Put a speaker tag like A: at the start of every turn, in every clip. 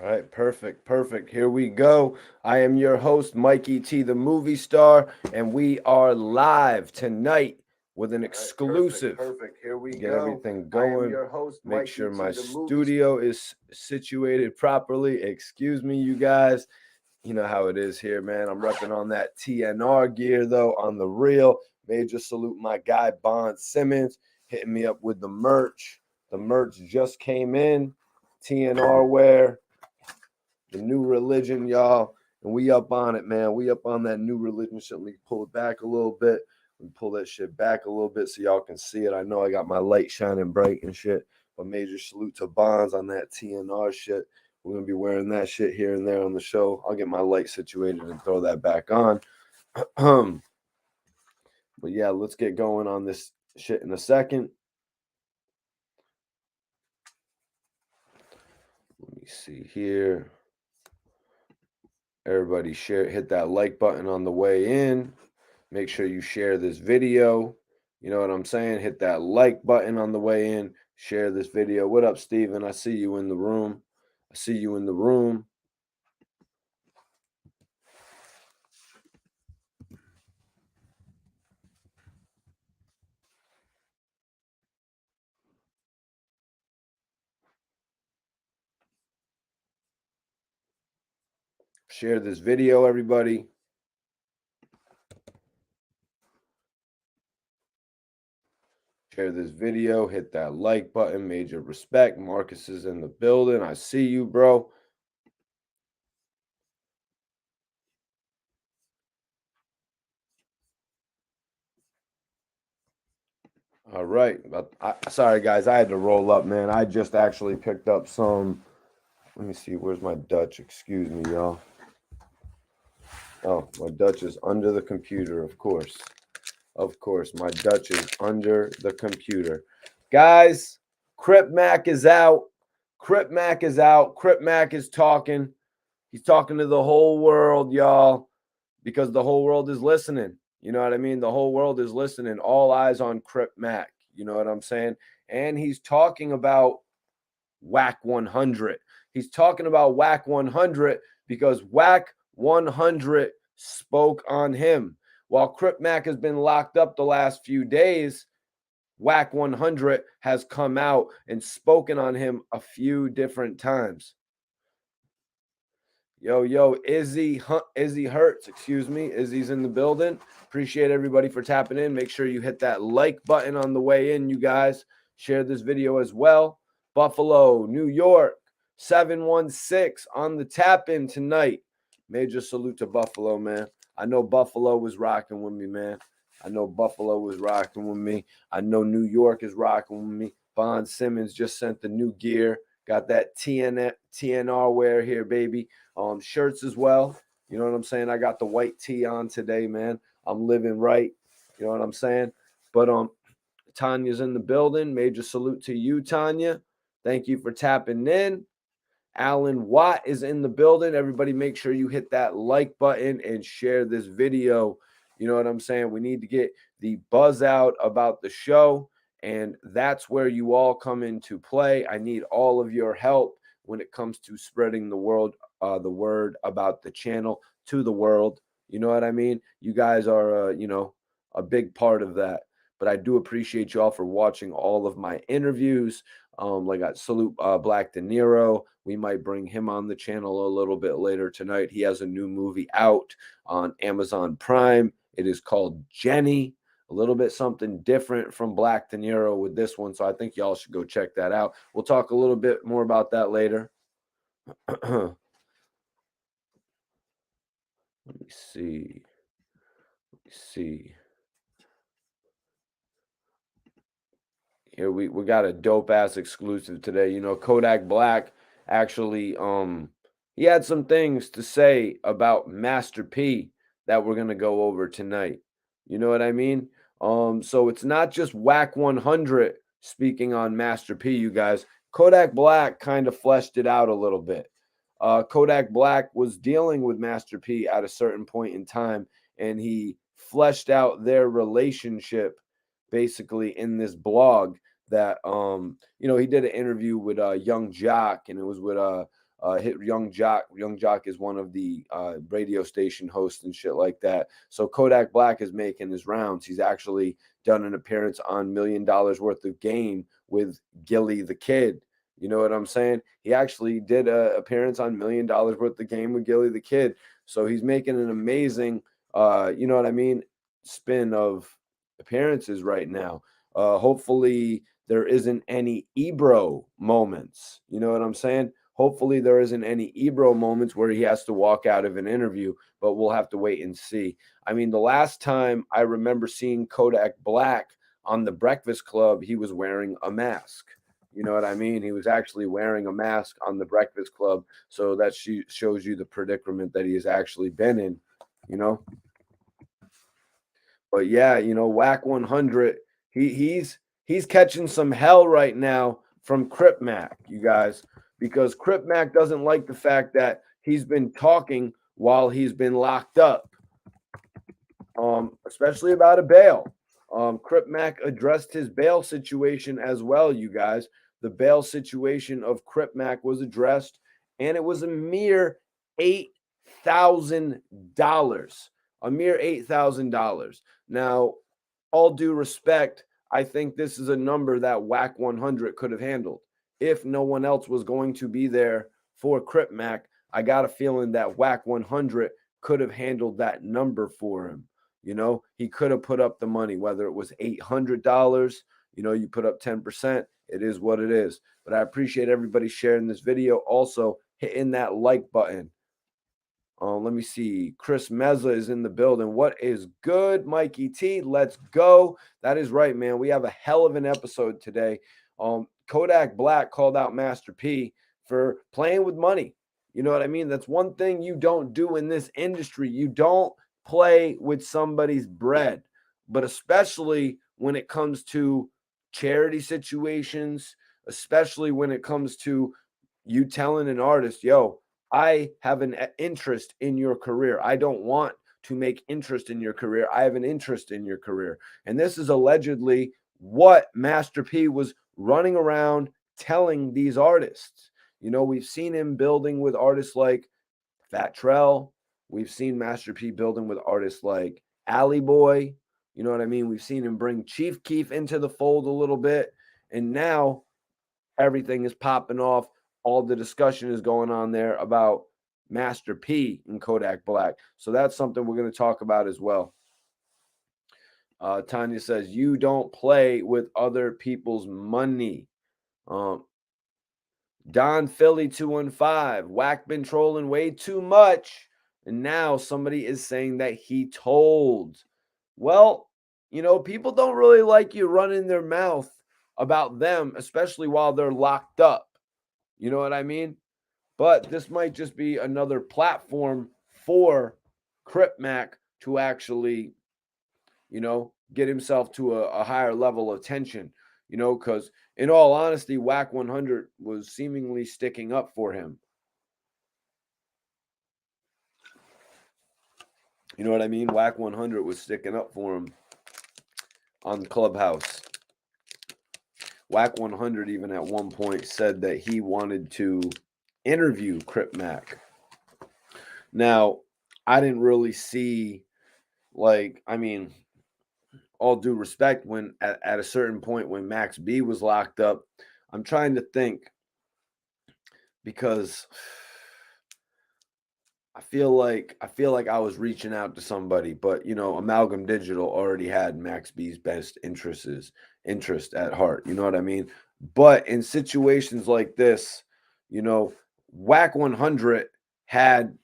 A: All right, perfect, perfect. Here we go. I am your host, Mikey T, the movie star, and we are live tonight with an exclusive.
B: Perfect. Here we
A: Get
B: go.
A: everything
B: I am
A: going.
B: your host,
A: Make
B: Mikey
A: sure
B: T,
A: my
B: the movie star.
A: studio is situated properly. Excuse me, you guys. You know how it is here, man. I'm repping on that TNR gear, though, on the real. Major salute my guy, Bond Simmons, hitting me up with the merch. The merch just came in. TNR wear, the new religion, y'all. And we up on it, man. We up on that new religion shit. Let me pull it back a little bit. Let me pull that shit back a little bit so y'all can see it. I know I got my light shining bright and shit. But major salute to Bonds on that TNR shit. We're gonna be wearing that shit here and there on the show. I'll get my light situated and throw that back on. But yeah, let's get going on this shit in a second. Let me see here. Everybody share, hit that like button on the way in. Make sure you share this video. You know what I'm saying? Hit that like button on the way in. Share this video. What up, Steven? I see you in the room. I see you in the room. Share this video, everybody. Share this video. Hit that like button. Major respect. Marcus is in the building. I see you, bro. All right. Sorry, guys. I had to roll up, man. I just actually picked up some. Let me see. Where's my Dutch? Excuse me, y'all. Oh, my Dutch is under the computer, of course. Of course, my Dutch is under the computer. Guys, Crip Mac is out. Crip Mac is out. Crip Mac is talking. He's talking to the whole world, y'all, because the whole world is listening. You know what I mean? The whole world is listening. All eyes on Crip Mac. You know what I'm saying? And he's talking about Wack 100. He's talking about Wack 100 because Wack 100 spoke on him. While Crip Mac has been locked up the last few days, Wack 100 has come out and spoken on him a few different times. Yo, Izzy Hurts, excuse me. Izzy's in the building. Appreciate everybody for tapping in. Make sure you hit that like button on the way in, you guys. Share this video as well. Buffalo, New York, 716 on the tap in tonight. Major salute to Buffalo, man. I know Buffalo was rocking with me, man. I know Buffalo was rocking with me. I know New York is rocking with me. Bond Simmons just sent the new gear. Got that TNR wear here, baby. Shirts as well. You know what I'm saying? I got the white tee on today, man. I'm living right. You know what I'm saying? But Tanya's in the building. Major salute to you, Tanya. Thank you for tapping in. Alan Watt is in the building. Everybody make sure you hit that like button and share this video. You know what I'm saying? We need to get the buzz out about the show, and that's where you all come into play. I need all of your help when it comes to spreading the word about the channel to the world. You know what I mean? You guys are, a big part of that. But I do appreciate you all for watching all of my interviews. Like I salute Black De Niro. We might bring him on the channel a little bit later tonight. He has a new movie out on Amazon Prime. It is called Jenny. A little bit something different from Black De Niro with this one. So I think y'all should go check that out. We'll talk a little bit more about that later. Let me see. Here we got a dope ass exclusive today. You know, Kodak Black actually he had some things to say about Master P that we're gonna go over tonight. You know what I mean? So it's not just Wack 100 speaking on Master P, you guys. Kodak Black kind of fleshed it out a little bit. Kodak Black was dealing with Master P at a certain point in time, and he fleshed out their relationship basically in this blog that he did an interview with Young Jock, and it was with hit Young Jock. Young Jock is one of the radio station hosts and shit like that. So Kodak Black is making his rounds. He's actually done an appearance on $1 million worth of Game with Gilly the Kid. You know what I'm saying? He actually did an appearance on $1 million worth of Game with Gilly the Kid. So he's making an amazing, you know what I mean, spin of appearances right now. Hopefully there isn't any Ebro moments. You know what I'm saying? Hopefully there isn't any Ebro moments where he has to walk out of an interview, but we'll have to wait and see. I mean, the last time I remember seeing Kodak Black on the Breakfast Club, he was wearing a mask. You know what I mean? He was actually wearing a mask on the Breakfast Club. So that shows you the predicament that he has actually been in, you know? But yeah, you know, Wack 100, he's catching some hell right now from Crip Mac, you guys, because Crip Mac doesn't like the fact that he's been talking while he's been locked up, especially about a bail. Crip Mac addressed his bail situation as well, you guys. The bail situation of Crip Mac was addressed, and it was a mere $8,000. A mere $8,000. Now, all due respect, I think this is a number that Wack 100 could have handled. If no one else was going to be there for Crip Mac, I got a feeling that Wack 100 could have handled that number for him. You know, he could have put up the money, whether it was $800, you know, you put up 10%, it is what it is. But I appreciate everybody sharing this video. Also, hitting that like button. Let me see. Chris Meza is in the building. What is good, Mikey T? Let's go. That is right, man. We have a hell of an episode today. Kodak Black called out Master P for playing with money. You know what I mean? That's one thing you don't do in this industry. You don't play with somebody's bread, but especially when it comes to charity situations, especially when it comes to you telling an artist, yo, I have an interest in your career. I don't want to make interest in your career. I have an interest in your career. And this is allegedly what Master P was running around telling these artists. You know, we've seen him building with artists like Fat Trell. We've seen Master P building with artists like Alley Boy. You know what I mean? We've seen him bring Chief Keef into the fold a little bit. And now everything is popping off. All the discussion is going on there about Master P and Kodak Black. So that's something we're going to talk about as well. Tanya says, you don't play with other people's money. Don Philly 215, Wack been trolling way too much. And now somebody is saying that he told. Well, you know, people don't really like you running their mouth about them, especially while they're locked up. You know what I mean? But this might just be another platform for Crip Mac to actually, you know, get himself to a higher level of tension, you know, because in all honesty, Wack 100 was seemingly sticking up for him. You know what I mean? Wack 100 was sticking up for him on Clubhouse. Wack 100 even at one point said that he wanted to interview Crip Mac. Now, I didn't really see, like, I mean, all due respect, when at a certain point when Max B was locked up, I'm trying to think, because I feel like I was reaching out to somebody, but you know, Amalgam Digital already had Max B's best interest at heart. You know what I mean? But in situations like this, you know, Wack 100 had,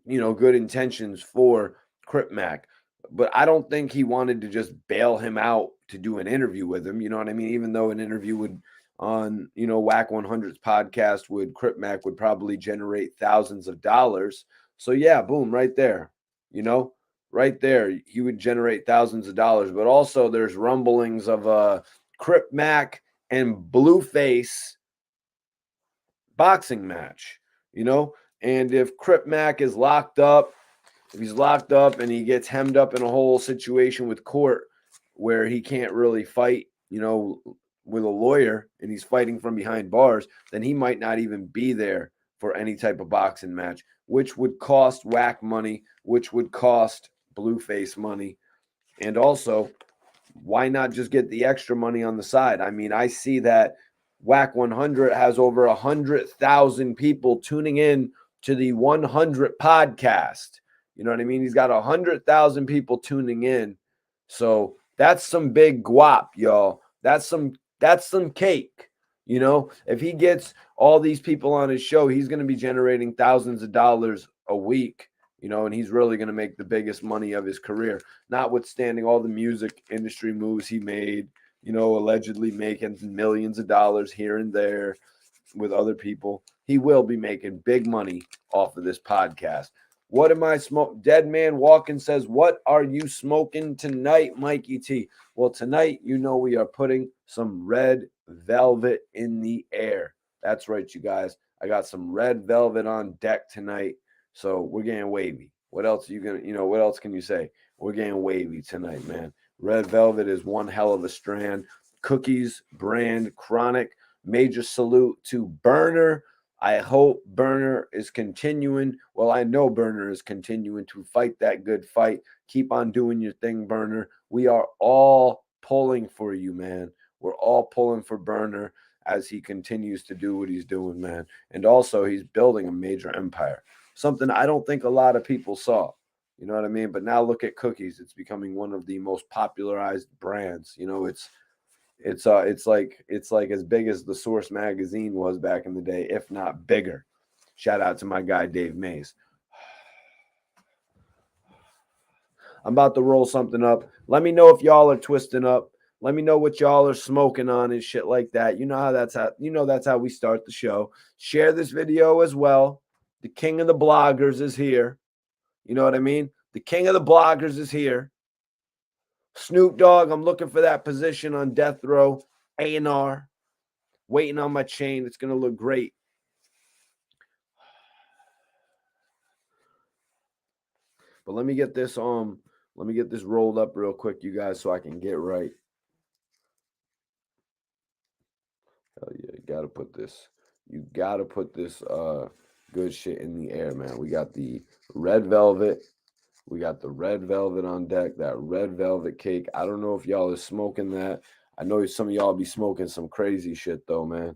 A: you know, good intentions for Crip Mac, but I don't think he wanted to just bail him out to do an interview with him. You know what I mean? Even though an interview would on, you know, Wack 100's podcast with Crip Mac would probably generate thousands of dollars. So yeah, boom, right there. You know, right there, he would generate thousands of dollars. But also there's rumblings of a Crip Mac and Blueface boxing match, you know? And if Crip Mac is locked up, if he's locked up and he gets hemmed up in a whole situation with court where he can't really fight, you know, with a lawyer, and he's fighting from behind bars, then he might not even be there for any type of boxing match, which would cost Wack money, which would cost Blueface money. And also, why not just get the extra money on the side? I mean, I see that Wack 100 has over 100,000 people tuning in to the 100 podcast. You know what I mean? He's got 100,000 people tuning in. So that's some big guap, y'all. That's some cake. You know, if he gets all these people on his show, he's going to be generating thousands of dollars a week, you know, and he's really going to make the biggest money of his career, notwithstanding all the music industry moves he made, you know, allegedly making millions of dollars here and there with other people. He will be making big money off of this podcast. What am I smoking? Dead Man Walking says, what are you smoking tonight, Mikey T? Well, tonight, you know, we are putting some red velvet in the air. That's right, you guys. I got some red velvet on deck tonight. So we're getting wavy. What else are you going to, you know, what else can you say? We're getting wavy tonight, man. Red velvet is one hell of a strand. Cookies, brand, chronic. Major salute to Burner. I hope Burner is continuing. Well, I know Burner is continuing to fight that good fight. Keep on doing your thing, Burner. We are all pulling for you, man. We're all pulling for Burner as he continues to do what he's doing, man. And also, he's building a major empire. Something I don't think a lot of people saw. You know what I mean? But now look at Cookies. It's becoming one of the most popularized brands. You know, it's like as big as the Source magazine was back in the day, if not bigger. Shout out to my guy Dave Mays. I'm about to roll something up. Let me know if y'all are twisting up. Let me know what y'all are smoking on and shit like that. You know that's how we start the show. Share this video as well. The king of the bloggers is here. You know what I mean? The king of the bloggers is here. Snoop Dogg, I'm looking for that position on death row. A&R, waiting on my chain. It's going to look great. But let me get this rolled up real quick, you guys, so I can get right. Hell yeah, you got to put this good shit in the air, man. We got the red velvet. We got the red velvet on deck, that red velvet cake. I don't know if y'all are smoking that. I know some of y'all be smoking some crazy shit, though, man.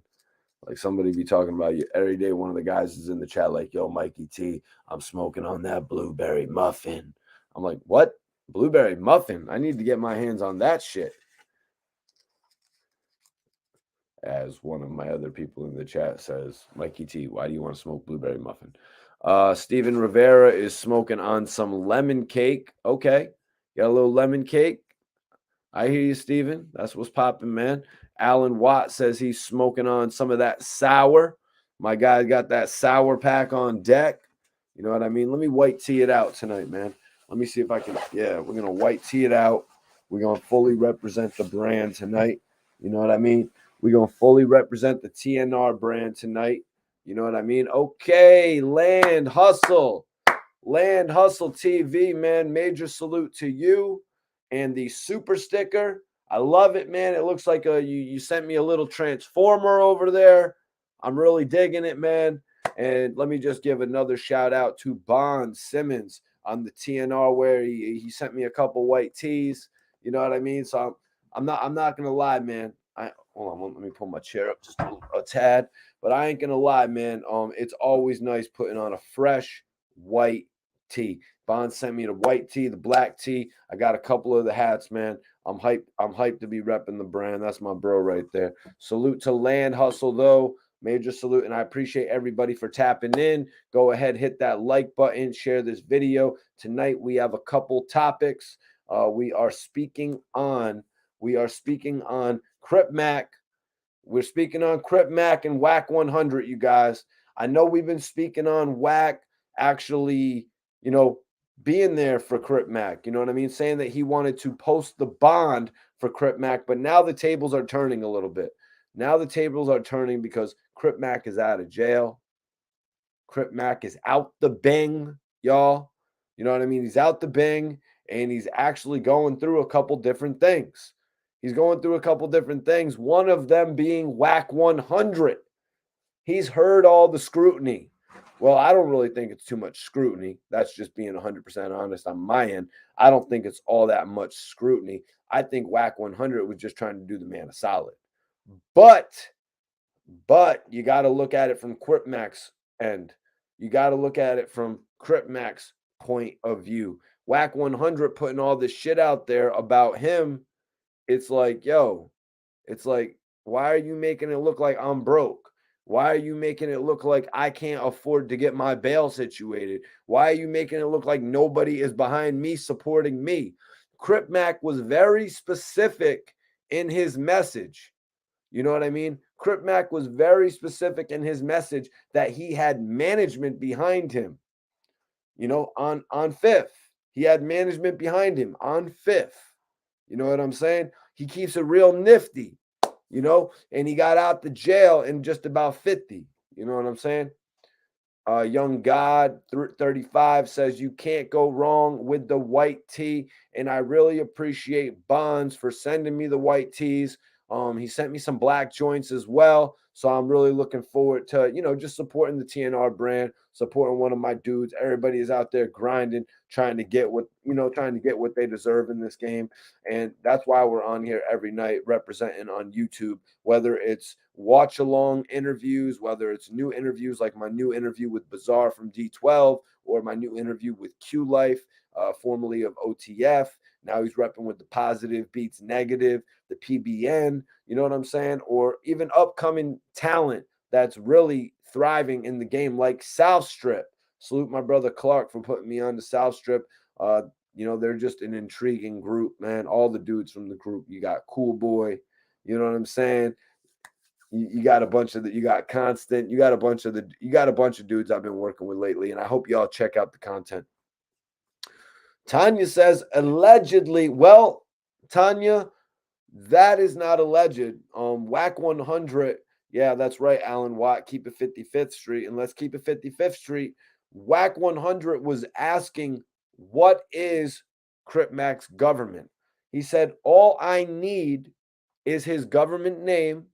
A: Like somebody be talking about you every day. One of the guys is in the chat like, yo, Mikey T, I'm smoking on that blueberry muffin. I'm like, what? Blueberry muffin? I need to get my hands on that shit. As one of my other people in the chat says, Mikey T, why do you want to smoke blueberry muffin? Steven Rivera is smoking on some lemon cake. Okay. Got a little lemon cake. I hear you, Steven. That's what's popping, man. Alan Watt says he's smoking on some of that sour. My guy got that sour pack on deck. You know what I mean? Let me white tea it out tonight, man. Let me see if I can. Yeah, we're going to white tea it out. We're going to fully represent the brand tonight. You know what I mean? We're going to fully represent the TNR brand tonight. You know what I mean? Okay, Land Hustle. Land Hustle TV, man. Major salute to you. And the super sticker, I love it, man. It looks like you sent me a little transformer over there. I'm really digging it, man. And let me just give another shout out to Bond Simmons on the TNR where he sent me a couple white tees. You know what I mean? So I'm not gonna lie, man. Hold on, let me pull my chair up just a tad. But I ain't gonna lie, man. It's always nice putting on a fresh white tee. Bond sent me the white tee, the black tee. I got a couple of the hats, man. I'm hyped to be repping the brand. That's my bro right there. Salute to Land Hustle, though. Major salute. And I appreciate everybody for tapping in. Go ahead, hit that like button, share this video. Tonight we have a couple topics. We are speaking on Crip Mac. We're speaking on Crip Mac and Wack 100, you guys. I know we've been speaking on Wack actually, you know, being there for Crip Mac, you know what I mean? Saying that he wanted to post the bond for Crip Mac, but now the tables are turning a little bit. Now the tables are turning because Crip Mac is out of jail. Crip Mac is out the bing, y'all. You know what I mean? He's out the bing, and he's actually going through a couple different things. He's going through a couple different things, one of them being Wack 100. He's heard all the scrutiny. Well, I don't really think it's too much scrutiny. That's just being 100% honest on my end. I don't think it's all that much scrutiny. I think Wack 100 was just trying to do the man a solid. But you got to look at it from Crip Mac's end. You got to look at it from Crip Mac's point of view. Wack 100 putting all this shit out there about him. It's like, yo, it's like, why are you making it look like I'm broke? Why are you making it look like I can't afford to get my bail situated? Why are you making it look like nobody is behind me supporting me? Crip Mac was very specific in his message. You know what I mean? Crip Mac was very specific in his message that he had management behind him. You know, on Fifth, he had management behind him on Fifth. You know what I'm saying? He keeps it real nifty, you know, and he got out the jail in just about 50. You know what I'm saying? Young God 35 says you can't go wrong with the white tee, and I really appreciate Bonds for sending me the white tees. He sent me some black joints as well, so I'm really looking forward to just supporting the TNR brand, supporting one of my dudes. Everybody is out there grinding, trying to get what they deserve in this game, and that's why we're on here every night representing on YouTube, whether it's watch along interviews, whether it's new interviews like my new interview with Bazaar from D12 or my new interview with Q Life, formerly of OTF. Now he's repping with the Positive Beats Negative, the PBN, you know what I'm saying? Or even upcoming talent that's really thriving in the game, like South Strip. Salute my brother Clark for putting me on the South Strip. They're just an intriguing group, man. All the dudes from the group. You got Cool Boy, you know what I'm saying? You got a bunch of you got Constant, you got a bunch of dudes I've been working with lately, and I hope y'all check out the content. Tanya says allegedly. Well, Tanya, that is not alleged. Wack 100. Yeah, that's right, Alan Watt. Keep it 55th Street, and let's keep it 55th Street. Wack 100 was asking, what is Crip Mac's government? He said, all I need is his government name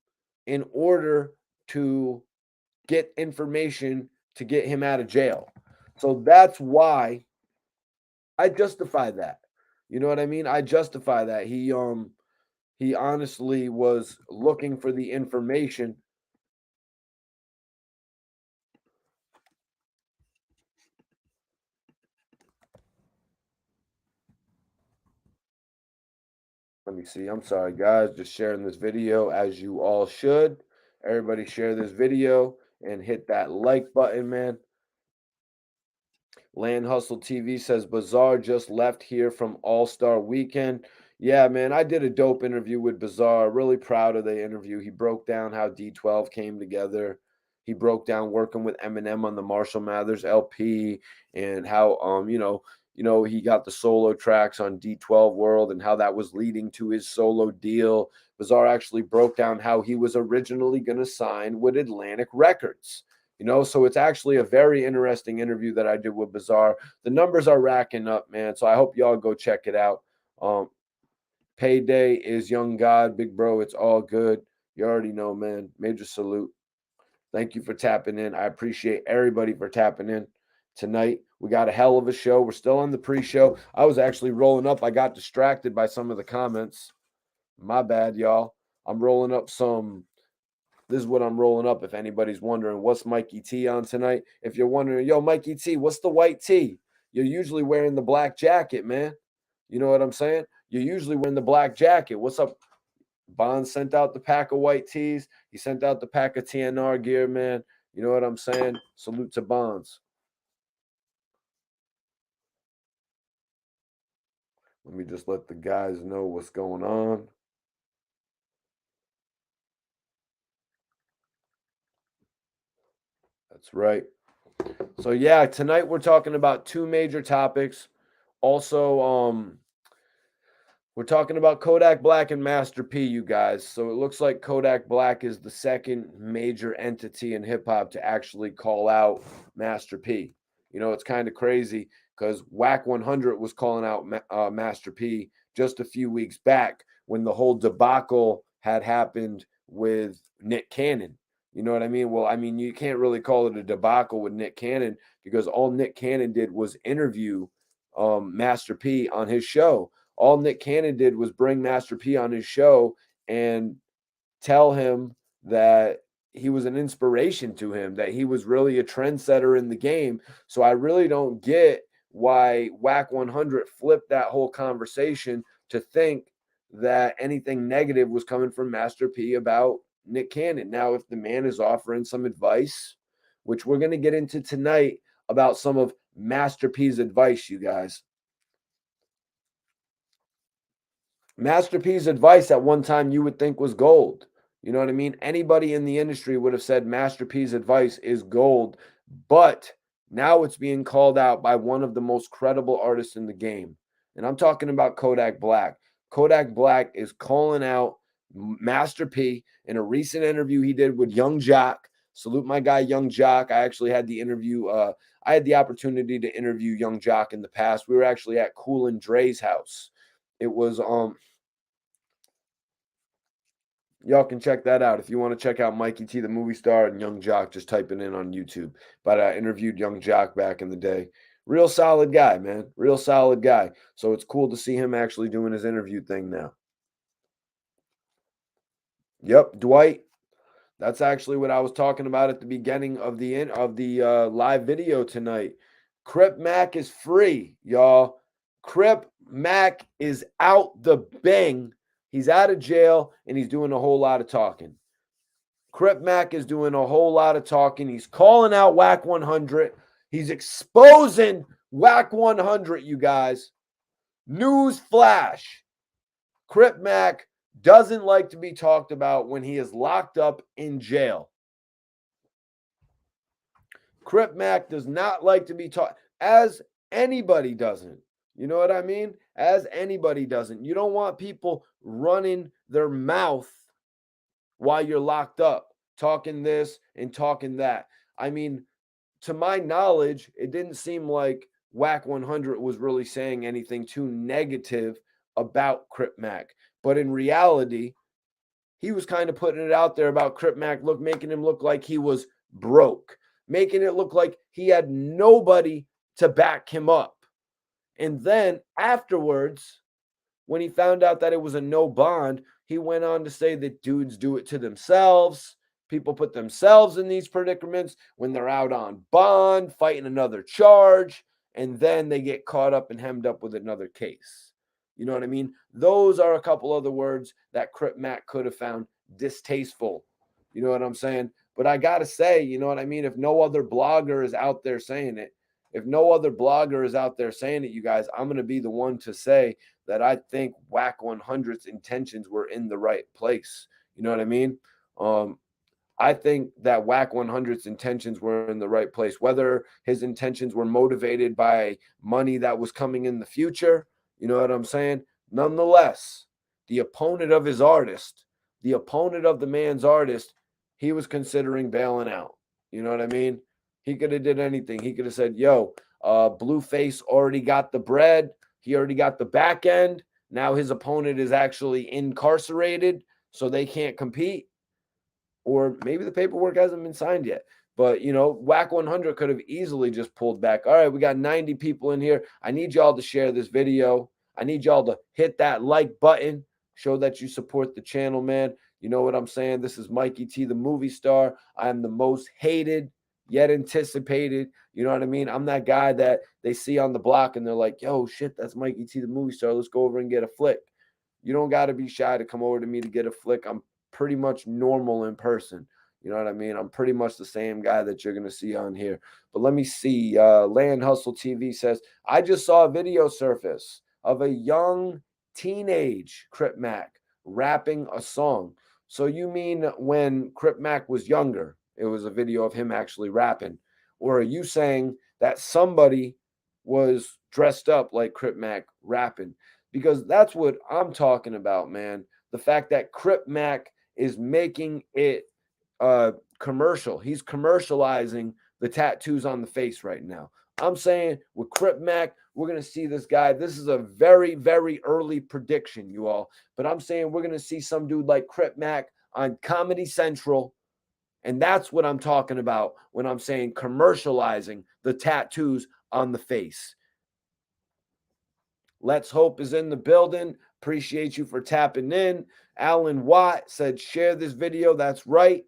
A: in order to get information to get him out of jail. So that's why I justify that. You know what I mean? I justify that. He honestly was looking for the information. Let me see. I'm sorry, guys. Just sharing this video as you all should. Everybody share this video and hit that like button, man. Land Hustle TV says Bazaar just left here from All Star Weekend. Yeah, man, I did a dope interview with Bazaar. Really proud of the interview. He broke down how D12 came together. He broke down working with Eminem on the Marshall Mathers LP and how he got the solo tracks on D12 World and how that was leading to his solo deal. Bazaar actually broke down how he was originally going to sign with Atlantic Records. So it's actually a very interesting interview that I did with Bazaar. The numbers are racking up, man. So I hope y'all go check it out. Payday is Young God, big bro. It's all good. You already know, man. Major salute. Thank you for tapping in. I appreciate everybody for tapping in tonight. We got a hell of a show. We're still on the pre-show. I was actually rolling up. I got distracted by some of the comments. My bad, y'all. I'm rolling up some. This is what I'm rolling up. If anybody's wondering, what's Mikey T on tonight? If you're wondering, yo, Mikey T, what's the white tee? You're usually wearing the black jacket, man. You know what I'm saying? You're usually wearing the black jacket. What's up? Bond sent out the pack of white tees. He sent out the pack of TNR gear, man. You know what I'm saying? Salute to Bonds. Let me just let the guys know what's going on. That's right. So yeah, tonight we're talking about two major topics. Also, we're talking about Kodak Black and Master P, you guys. So it looks like Kodak Black is the second major entity in hip hop to actually call out Master P. It's kind of crazy because Wack 100 was calling out Master P just a few weeks back when the whole debacle had happened with Nick Cannon. You know what I mean? Well, I mean, you can't really call it a debacle with Nick Cannon because all Nick Cannon did was interview Master P on his show. All Nick Cannon did was bring Master P on his show and tell him that he was an inspiration to him, that he was really a trendsetter in the game. So I really don't get why Wack 100 flipped that whole conversation to think that anything negative was coming from Master P about Nick Cannon. Now, if the man is offering some advice, which we're going to get into tonight about some of Master P's advice, you guys. Master P's advice at one time you would think was gold. You know what I mean? Anybody in the industry would have said Master P's advice is gold, but now it's being called out by one of the most credible artists in the game. And I'm talking about Kodak Black. Kodak Black is calling out Master P in a recent interview he did with Young Jock. Salute my guy, Young Jock. I actually had the interview. I had the opportunity to interview Young Jock in the past. We were actually at Cool and Dre's house. It was y'all can check that out if you want to check out Mikey T, the movie star, and Young Jock. Just type it in on YouTube. But I interviewed Young Jock back in the day. Real solid guy, man. Real solid guy. So it's cool to see him actually doing his interview thing now. Yep, Dwight. That's actually what I was talking about at the beginning of the live video tonight. Crip Mac is free, y'all. Crip Mac is out the bing. He's out of jail and he's doing a whole lot of talking. Crip Mac is doing a whole lot of talking. He's calling out Wack 100. He's exposing Wack 100, you guys. News flash. Crip Mac doesn't like to be talked about when he is locked up in jail. Crip Mac does not like to be taught, as anybody doesn't. You know what I mean? As anybody doesn't. You don't want people running their mouth while you're locked up, talking this and talking that. I mean, to my knowledge, it didn't seem like Wack 100 was really saying anything too negative about Crip Mac. But in reality, he was kind of putting it out there about Crip Mac, making him look like he was broke, making it look like he had nobody to back him up. And then afterwards, when he found out that it was a no bond, he went on to say that dudes do it to themselves. People put themselves in these predicaments when they're out on bond, fighting another charge, and then they get caught up and hemmed up with another case. You know what I mean? Those are a couple other words that Crip Mac could have found distasteful. You know what I'm saying? But I got to say, you know what I mean? If no other blogger is out there saying it, if no other blogger is out there saying it, you guys, I'm going to be the one to say that I think Wack 100's intentions were in the right place. You know what I mean? I think that Wack 100's intentions were in the right place. Whether his intentions were motivated by money that was coming in the future, you know what I'm saying? Nonetheless, the opponent of his artist, the opponent of the man's artist, he was considering bailing out. You know what I mean? He could have did anything. He could have said, yo, Blueface already got the bread. He already got the back end. Now his opponent is actually incarcerated, so they can't compete. Or maybe the paperwork hasn't been signed yet. But, you know, Wack 100 could have easily just pulled back. All right, we got 90 people in here. I need y'all to share this video. I need y'all to hit that like button. Show that you support the channel, man. You know what I'm saying? This is Mikey T, the movie star. I am the most hated yet anticipated. You know what I mean? I'm that guy that they see on the block and they're like, yo, shit, that's Mikey T, the movie star. Let's go over and get a flick. You don't got to be shy to come over to me to get a flick. I'm pretty much normal in person. You know what I mean? I'm pretty much the same guy that you're going to see on here. But let me see. Land Hustle TV says, I just saw a video surface of a young teenage Crip Mac rapping a song. So you mean when Crip Mac was younger, it was a video of him actually rapping? Or are you saying that somebody was dressed up like Crip Mac rapping? Because that's what I'm talking about, man. The fact that Crip Mac is making it commercial. He's commercializing the tattoos on the face right now. I'm saying with Crip Mac, we're going to see this guy. This is a very, very early prediction, you all. But I'm saying we're going to see some dude like Crip Mac on Comedy Central And that's what I'm talking about when I'm saying commercializing the tattoos on the face. Let's Hope is in the building. Appreciate you for tapping in. Alan Watt said, share this video. That's right.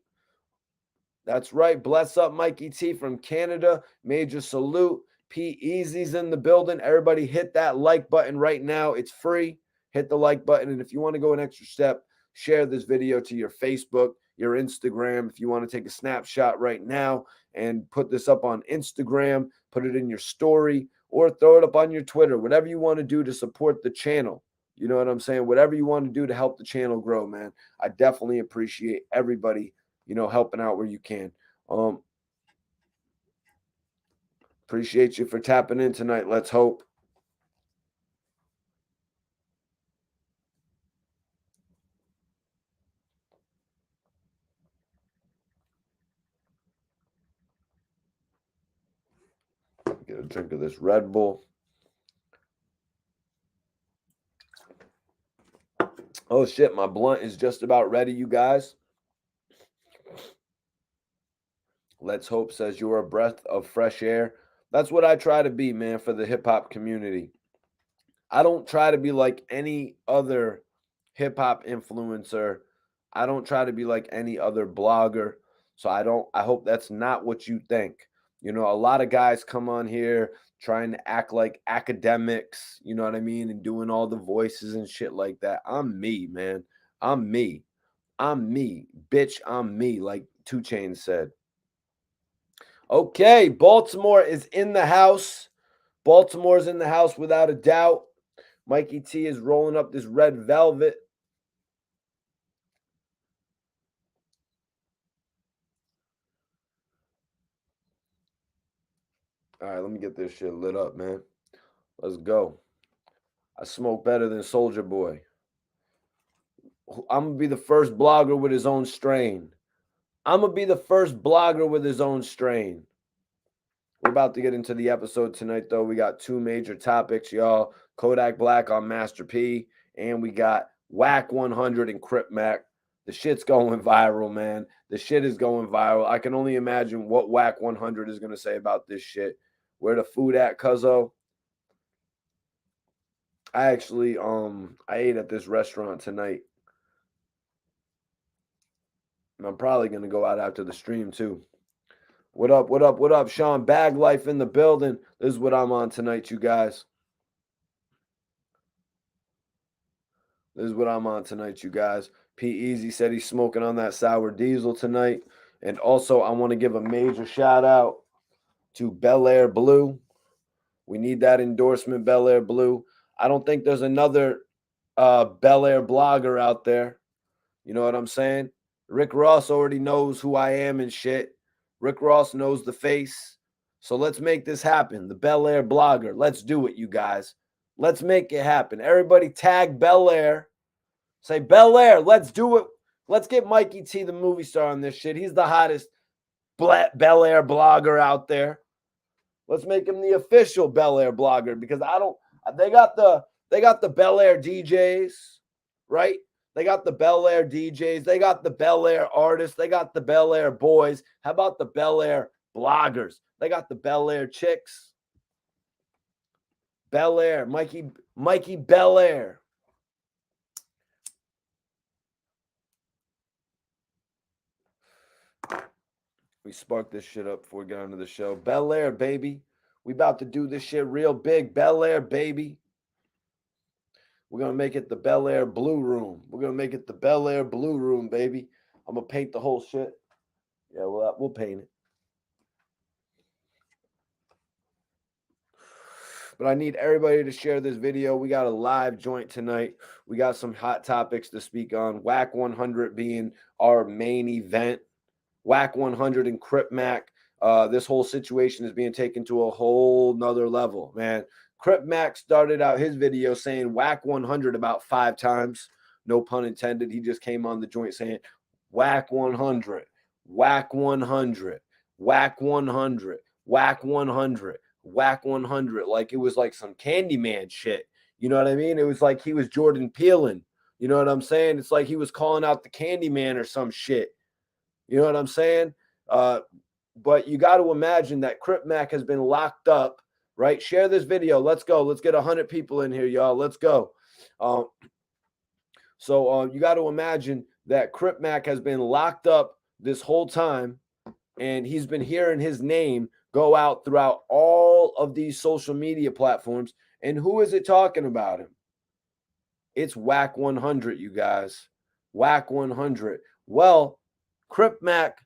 A: That's right. Bless up Mikey T from Canada. Major salute. P Easy's in the building. Everybody hit that like button right now. It's free. Hit the like button. And if you want to go an extra step, share this video to your Facebook, your Instagram. If you want to take a snapshot right now and put this up on Instagram, put it in your story, or throw it up on your Twitter, whatever you want to do to support the channel. You know what I'm saying? Whatever you want to do to help the channel grow, man. I definitely appreciate everybody, helping out where you can. Appreciate you for tapping in tonight. Let's hope. Get a drink of this Red Bull. Oh shit, my blunt is just about ready, you guys. Let's Hope says you're a breath of fresh air. That's what I try to be, man, for the hip hop community. I don't try to be like any other hip hop influencer. I don't try to be like any other blogger. So I hope that's not what you think. A lot of guys come on here trying to act like academics, you know what I mean? And doing all the voices and shit like that. I'm me, man. I'm me. I'm me. Bitch, I'm me, like 2 Chainz said. Okay, Baltimore is in the house. Baltimore's in the house without a doubt. Mikey T is rolling up this red velvet. All right, let me get this shit lit up, man. Let's go. I smoke better than Soulja Boy. I'm going to be the first blogger with his own strain. I'm going to be the first blogger with his own strain. We're about to get into the episode tonight, though. We got 2 major topics, y'all. Kodak Black on Master P, and we got Wack 100 and Crip Mac. The shit's going viral, man. The shit is going viral. I can only imagine what Wack 100 is going to say about this shit. Where the food at, cuzzo? I actually, I ate at this restaurant tonight. And I'm probably going to go out after the stream, too. What up, what up, what up? Sean Bag Life in the building. This is what I'm on tonight, you guys. This is what I'm on tonight, you guys. P Easy said he's smoking on that sour diesel tonight. And also, I want to give a major shout out to Bel Air Blue. We need that endorsement, Bel Air Blue. I don't think there's another Bel Air blogger out there. You know what I'm saying? Rick Ross already knows who I am and shit. Rick Ross knows the face. So let's make this happen. The Bel Air blogger. Let's do it, you guys. Let's make it happen. Everybody tag Bel Air. Say, Bel Air, let's do it. Let's get Mikey T, the movie star, on this shit. He's the hottest Bel Air blogger out there. Let's make him the official Bel Air blogger, because they got the Bel Air DJs, right? They got the Bel Air DJs. They got the Bel Air artists. They got the Bel Air boys. How about the Bel Air bloggers? They got the Bel Air chicks. Bel Air, Mikey Bel Air. We spark this shit up before we get onto the show. Bel Air, baby. We about to do this shit real big. Bel Air, baby. We're going to make it the Bel Air Blue Room. We're going to make it the Bel Air Blue Room, baby. I'm going to paint the whole shit. Yeah, we'll paint it. But I need everybody to share this video. We got a live joint tonight. We got some hot topics to speak on. Wack 100 being our main event. Wack 100 and Crip Mac. This whole situation is being taken to a whole nother level, man. Crip Mac started out his video saying Wack 100 about 5 times. No pun intended. He just came on the joint saying Wack 100, Wack 100, Wack 100, Wack 100, Wack 100. Like it was like some Candyman shit. You know what I mean? It was like he was Jordan Peeling. You know what I'm saying? It's like he was calling out the Candyman or some shit. You know what I'm saying? But you got to imagine that Crip Mac has been locked up, right? Share this video. Let's go. Let's get 100 people in here, y'all. Let's go. Um, so you got to imagine that Crip Mac has been locked up this whole time, and he's been hearing his name go out throughout all of these social media platforms. And who is it talking about him? It's Wack 100, you guys. Wack 100. Well, Crip Mac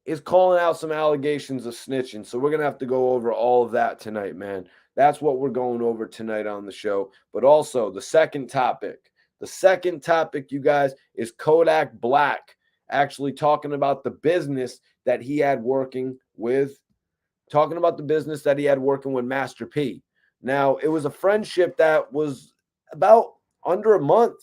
A: is calling out some allegations of snitching. So we're going to have to go over all of that tonight, man. That's what we're going over tonight on the show. But also the second topic, you guys, is Kodak Black actually talking about the business that he had working with Master P. Now, it was a friendship that was about under a month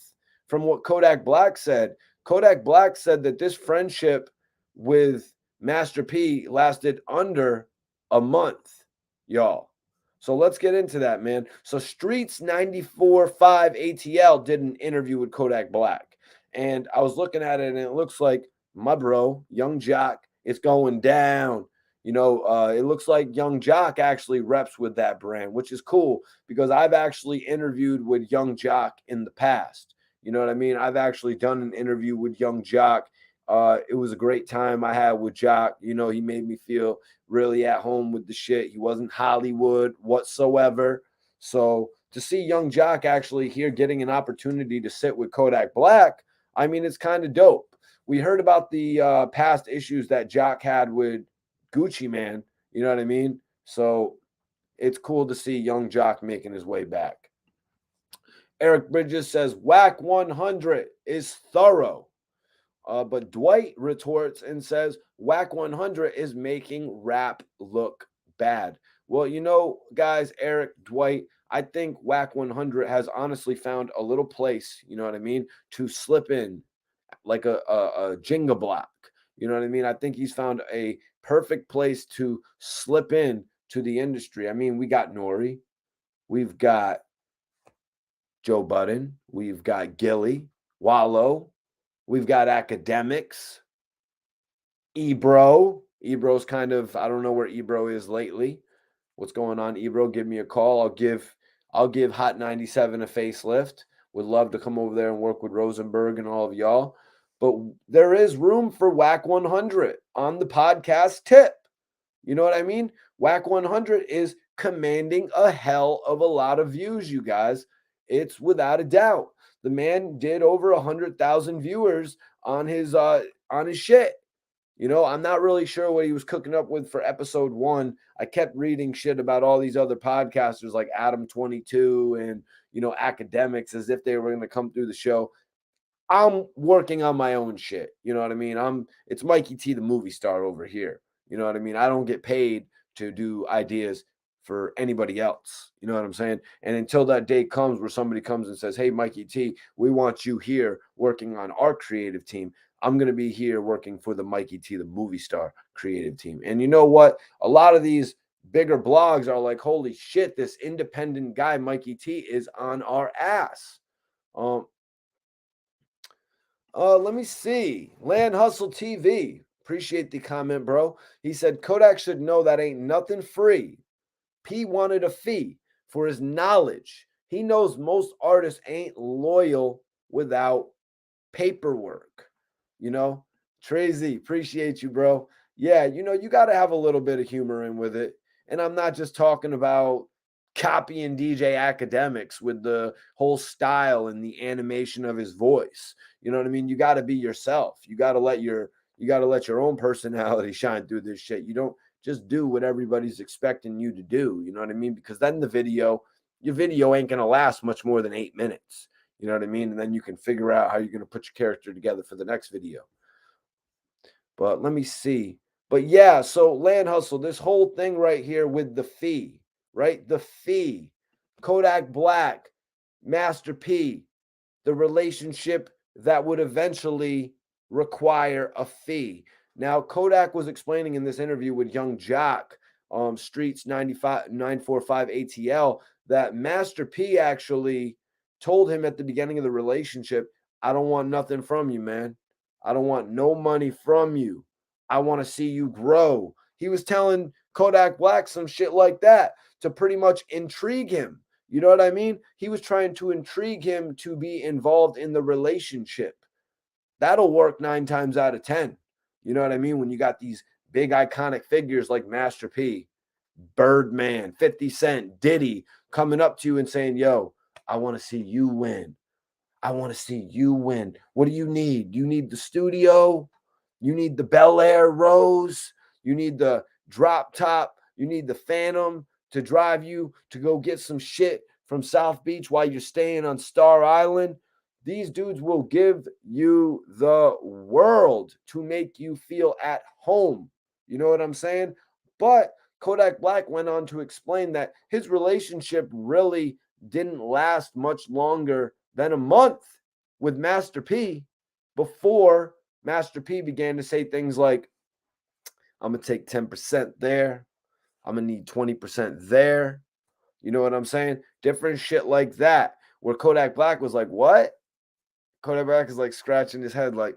A: from what Kodak Black said. Kodak Black said that this friendship with Master P lasted under a month, y'all. So let's get into that, man. So Streets 94.5 ATL did an interview with Kodak Black. And I was looking at it, and it looks like my bro, Young Jock, is going down. It looks like Young Jock actually reps with that brand, which is cool because I've actually interviewed with Young Jock in the past. You know what I mean? I've actually done an interview with Young Jock. It was a great time I had with Jock. He made me feel really at home with the shit. He wasn't Hollywood whatsoever. So to see Young Jock actually here getting an opportunity to sit with Kodak Black, I mean, it's kind of dope. We heard about the past issues that Jock had with Gucci Man, you know what I mean? So it's cool to see Young Jock making his way back. Eric Bridges says Wack 100 is thorough. But Dwight retorts and says Wack 100 is making rap look bad. Well, guys, Eric, Dwight, I think Wack 100 has honestly found a little place, you know what I mean, to slip in like a Jenga block. You know what I mean? I think he's found a perfect place to slip in to the industry. I mean, we got Nori, we've got Joe Budden, we've got Gilly, Wallow, we've got Academics, Ebro. Ebro's kind of, I don't know where Ebro is lately. What's going on, Ebro? Give me a call. I'll give Hot 97 a facelift. Would love to come over there and work with Rosenberg and all of y'all. But there is room for Wack 100 on the podcast tip. You know what I mean? Wack 100 is commanding a hell of a lot of views, you guys. It's without a doubt. The man did over 100,000 viewers on his shit. I'm not really sure what he was cooking up with for episode 1. I kept reading shit about all these other podcasters like Adam 22 and, Academics as if they were going to come through the show. I'm working on my own shit. You know what I mean? It's Mikey T, the movie star over here. You know what I mean? I don't get paid to do ideas for anybody else. You know what I'm saying? And until that day comes where somebody comes and says, hey, Mikey T, we want you here working on our creative team, I'm going to be here working for the Mikey T, the movie star creative team. And you know what? A lot of these bigger blogs are like, holy shit, this independent guy, Mikey T, is on our ass. Let me see. Land Hustle TV. Appreciate the comment, bro. He said Kodak should know that ain't nothing free. P wanted a fee for his knowledge. He knows most artists ain't loyal without paperwork. Tracy, appreciate you, bro. Yeah, you got to have a little bit of humor in with it. And I'm not just talking about copying DJ Academics with the whole style and the animation of his voice. You know what I mean? You got to be yourself. You got to let your own personality shine through this shit. You don't just do what everybody's expecting you to do. You know what I mean? Because then your video ain't going to last much more than 8 minutes. You know what I mean? And then you can figure out how you're going to put your character together for the next video. But let me see. But yeah, so Land Hustle, this whole thing right here with the fee, right? The fee, Kodak Black, Master P, the relationship that would eventually require a fee. Now, Kodak was explaining in this interview with Young Jock, Streets 945 ATL, that Master P actually told him at the beginning of the relationship, I don't want nothing from you, man. I don't want no money from you. I want to see you grow. He was telling Kodak Black some shit like that to pretty much intrigue him. You know what I mean? He was trying to intrigue him to be involved in the relationship. That'll work 9 times out of 10. You know what I mean? When you got these big iconic figures like Master P, Birdman, 50 Cent, Diddy coming up to you and saying, yo, I want to see you win. I want to see you win. What do you need? You need the studio. You need the Bel Air Rose. You need the drop top. You need the Phantom to drive you to go get some shit from South Beach while you're staying on Star Island. These dudes will give you the world to make you feel at home. You know what I'm saying? But Kodak Black went on to explain that his relationship really didn't last much longer than a month with Master P before Master P began to say things like, I'm going to take 10% there. I'm going to need 20% there. You know what I'm saying? Different shit like that. Where Kodak Black was like, what? Kodak Black is like scratching his head, like,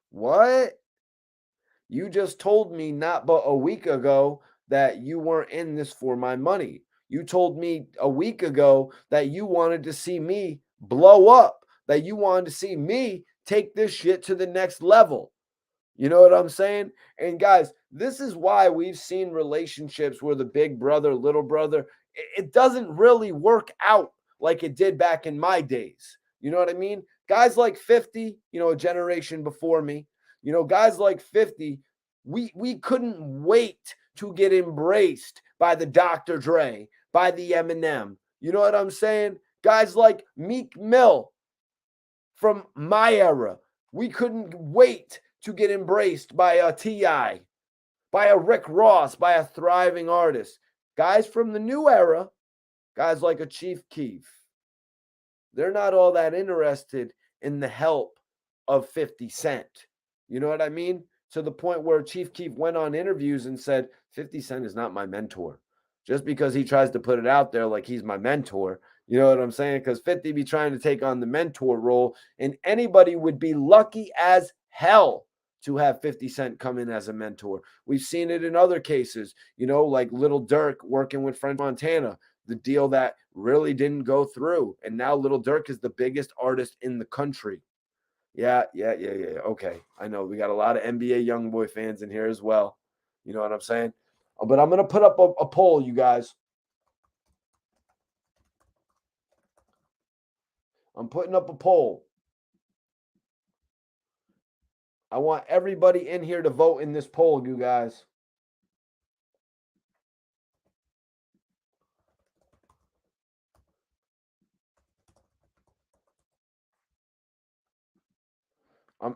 A: what? You just told me not but a week ago that you weren't in this for my money. You told me a week ago that you wanted to see me blow up, that you wanted to see me take this shit to the next level. You know what I'm saying? And guys, this is why we've seen relationships where the big brother, little brother, it doesn't really work out like it did back in my days. You know what I mean? Guys like 50, a generation before me, guys like 50, we couldn't wait to get embraced by the Dr. Dre, by the Eminem. You know what I'm saying? Guys like Meek Mill from my era, we couldn't wait to get embraced by a T.I., by a Rick Ross, by a thriving artist. Guys from the new era, guys like a Chief Keef, they're not all that interested in the help of 50 Cent. You know what I mean? To the point where Chief Keef went on interviews and said, 50 Cent is not my mentor. Just because he tries to put it out there like he's my mentor, you know what I'm saying? Because 50 be trying to take on the mentor role, and anybody would be lucky as hell to have 50 Cent come in as a mentor. We've seen it in other cases, like Little Durk working with French Montana, the deal that really didn't go through. And now Little Durk is the biggest artist in the country. Yeah. Okay. I know we got a lot of NBA YoungBoy fans in here as well. You know what I'm saying? But I'm going to put up a poll, you guys. I'm putting up a poll. I want everybody in here to vote in this poll, you guys.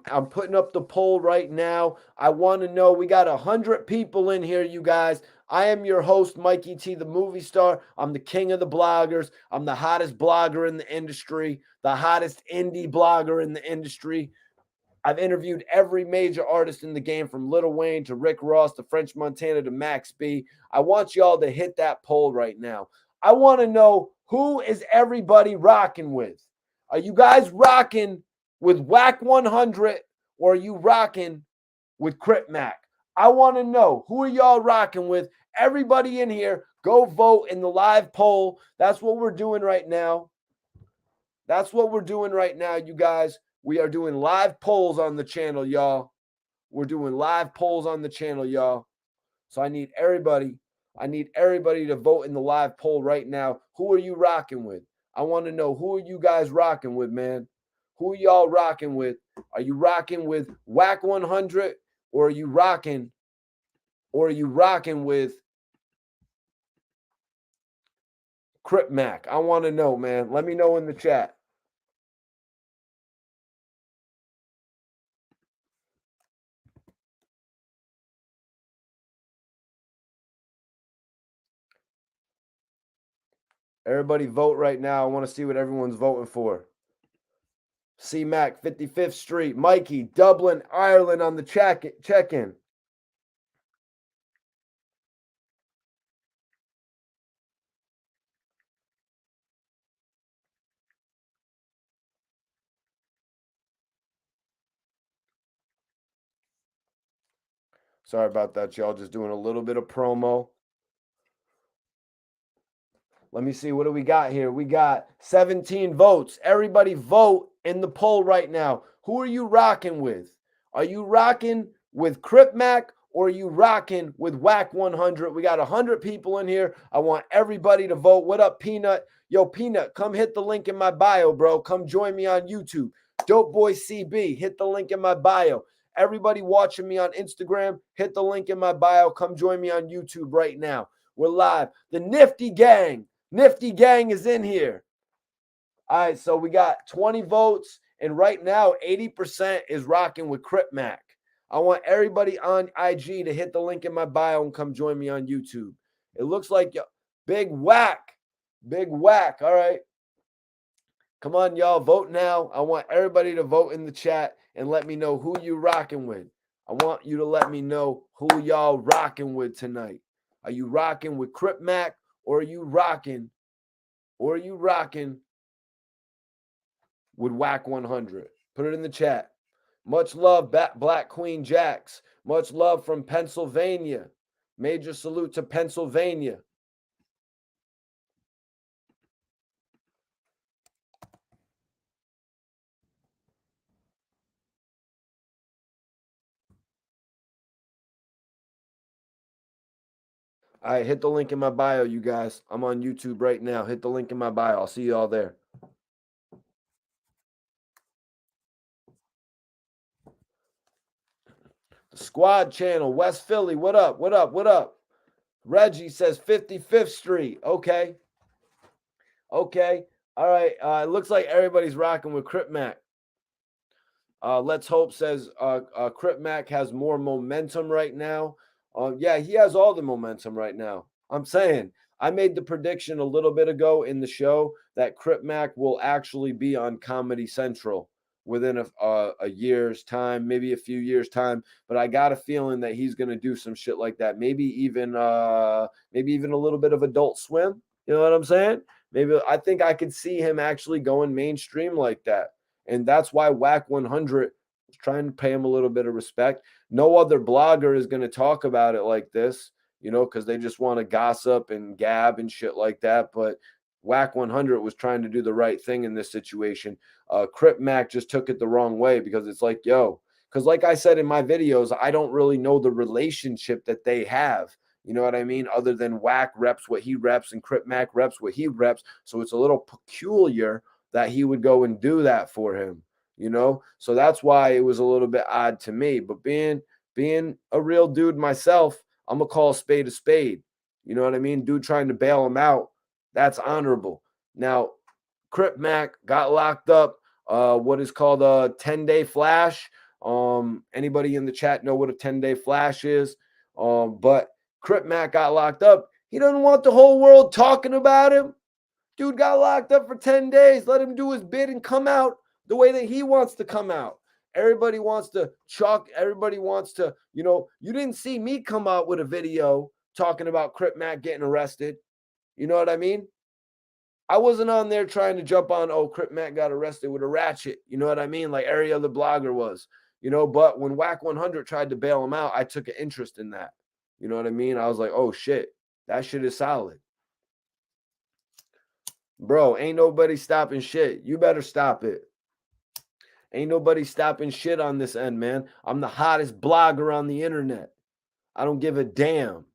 A: I'm putting up the poll right now. I want to know. We got 100 people in here, you guys. I am your host, Mikey T, the movie star. I'm the king of the bloggers. I'm the hottest blogger in the industry, the hottest indie blogger in the industry. I've interviewed every major artist in the game, from Lil Wayne to Rick Ross to French Montana to Max B. I want y'all to hit that poll right now. I want to know, who is everybody rocking with? Are you guys rocking with Wack 100, or are you rocking with Crip Mac? I want to know, who are y'all rocking with? Everybody in here, go vote in the live poll. That's what we're doing right now. That's what we're doing right now, you guys. We are doing live polls on the channel, y'all. We're doing live polls on the channel, y'all. So I need everybody to vote in the live poll right now. Who are you rocking with? I want to know, who are you guys rocking with, man? Who are y'all rocking with? Are you rocking with Wack 100, or are you rocking with Crip Mac? I want to know, man. Let me know in the chat. Everybody vote right now. I want to see what everyone's voting for. C-Mac, 55th Street. Mikey, Dublin, Ireland on the check-in. Sorry about that, y'all. Just doing a little bit of promo. Let me see. What do we got here? We got 17 votes. Everybody vote in the poll right now. Who are you rocking with? Are you rocking with Crip Mac or are you rocking with Wack 100? We got 100 people in here. I want everybody to vote. What up, Peanut? Yo, Peanut, come hit the link in my bio, bro. Come join me on YouTube. Dope Boy CB, hit the link in my bio. Everybody watching me on Instagram, hit the link in my bio. Come join me on YouTube right now. We're live. The Nifty Gang. Nifty Gang is in here. All right, so we got 20 votes, and right now 80% is rocking with Crip Mac. I want everybody on IG to hit the link in my bio and come join me on YouTube. It looks like Big Wack. Big Wack. All right. Come on, y'all. Vote now. I want everybody to vote in the chat and let me know who you rocking with. I want you to let me know who y'all rocking with tonight. Are you rocking with Crip Mac or are you rocking with Wack 100? Put it in the chat. Much love, Black Queen Jax. Much love from Pennsylvania. Major salute to Pennsylvania. All right, hit the link in my bio, you guys. I'm on YouTube right now. Hit the link in my bio. I'll see you all there. The Squad channel, West Philly. What up? What up? What up? Reggie says 55th Street. Okay. Okay. All right. It looks like everybody's rocking with Crip Mac. Let's Hope says Crip Mac has more momentum right now. Yeah, he has all the momentum right now. I'm saying I made the prediction a little bit ago in the show that Crip Mac will actually be on Comedy Central within a year's time, maybe a few years' time. But I got a feeling that he's going to do some shit like that. Maybe even a little bit of Adult Swim. You know what I'm saying? Maybe I think I could see him actually going mainstream like that. And that's why Wack 100 is trying to pay him a little bit of respect. No other blogger is going to talk about it like this, because they just want to gossip and gab and shit like that. But Wack 100 was trying to do the right thing in this situation. Crip Mac just took it the wrong way because it's like, because like I said in my videos, I don't really know the relationship that they have. You know what I mean? Other than Wack reps what he reps and Crip Mac reps what he reps. So it's a little peculiar that he would go and do that for him, So that's why it was a little bit odd to me. But being a real dude myself, I'm going to call a spade a spade. You know what I mean? Dude trying to bail him out, that's honorable. Now, Crip Mac got locked up, what is called a 10-day flash. Anybody in the chat know what a 10-day flash is? But Crip Mac got locked up. He doesn't want the whole world talking about him. Dude got locked up for 10 days. Let him do his bid and come out the way that he wants to come out. Everybody wants to chalk. Everybody wants to, you didn't see me come out with a video talking about Crip Mac getting arrested. You know what I mean? I wasn't on there trying to jump on, Crip Mac got arrested with a ratchet. You know what I mean? Like every other blogger was, but when Wack 100 tried to bail him out, I took an interest in that. You know what I mean? I was like, oh shit, that shit is solid. Bro, ain't nobody stopping shit. You better stop it. Ain't nobody stopping shit on this end, man. I'm the hottest blogger on the internet. I don't give a damn.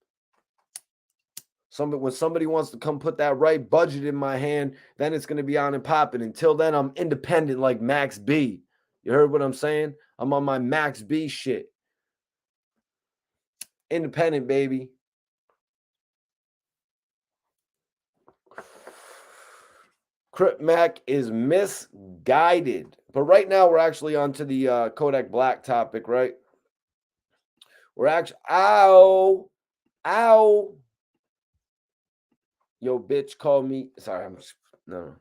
A: When somebody wants to come put that right budget in my hand, then it's going to be on and popping. Until then, I'm independent like Max B. You heard what I'm saying? I'm on my Max B shit. Independent, baby. Crip Mac is misguided. But right now, we're actually on to the Kodak Black topic, right? We're actually, ow. Yo, bitch, call me. Sorry, no.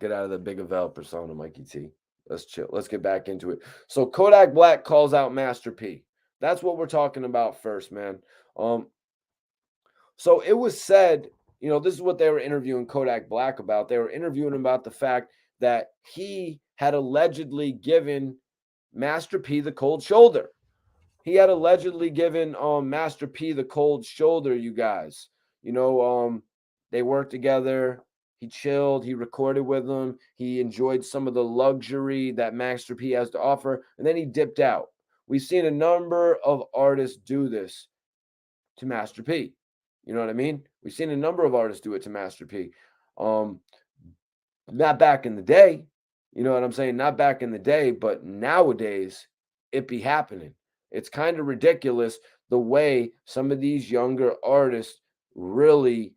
A: Get out of the Big Avell persona, Mikey T. Let's chill. Let's get back into it. So Kodak Black calls out Master P. That's what we're talking about first, man. So it was said, this is what they were interviewing Kodak Black about. They were interviewing him about the fact that he had allegedly given Master P the cold shoulder. he had allegedly given Master P the cold shoulder, you guys. They worked together. He chilled, he recorded with him, he enjoyed some of the luxury that Master P has to offer, and then he dipped out. We've seen a number of artists do this to Master P. You know what I mean? We've seen a number of artists do it to Master P. Um, Not back in the day. You know what I'm saying? Not back in the day, but nowadays it be happening. It's kind of ridiculous the way some of these younger artists really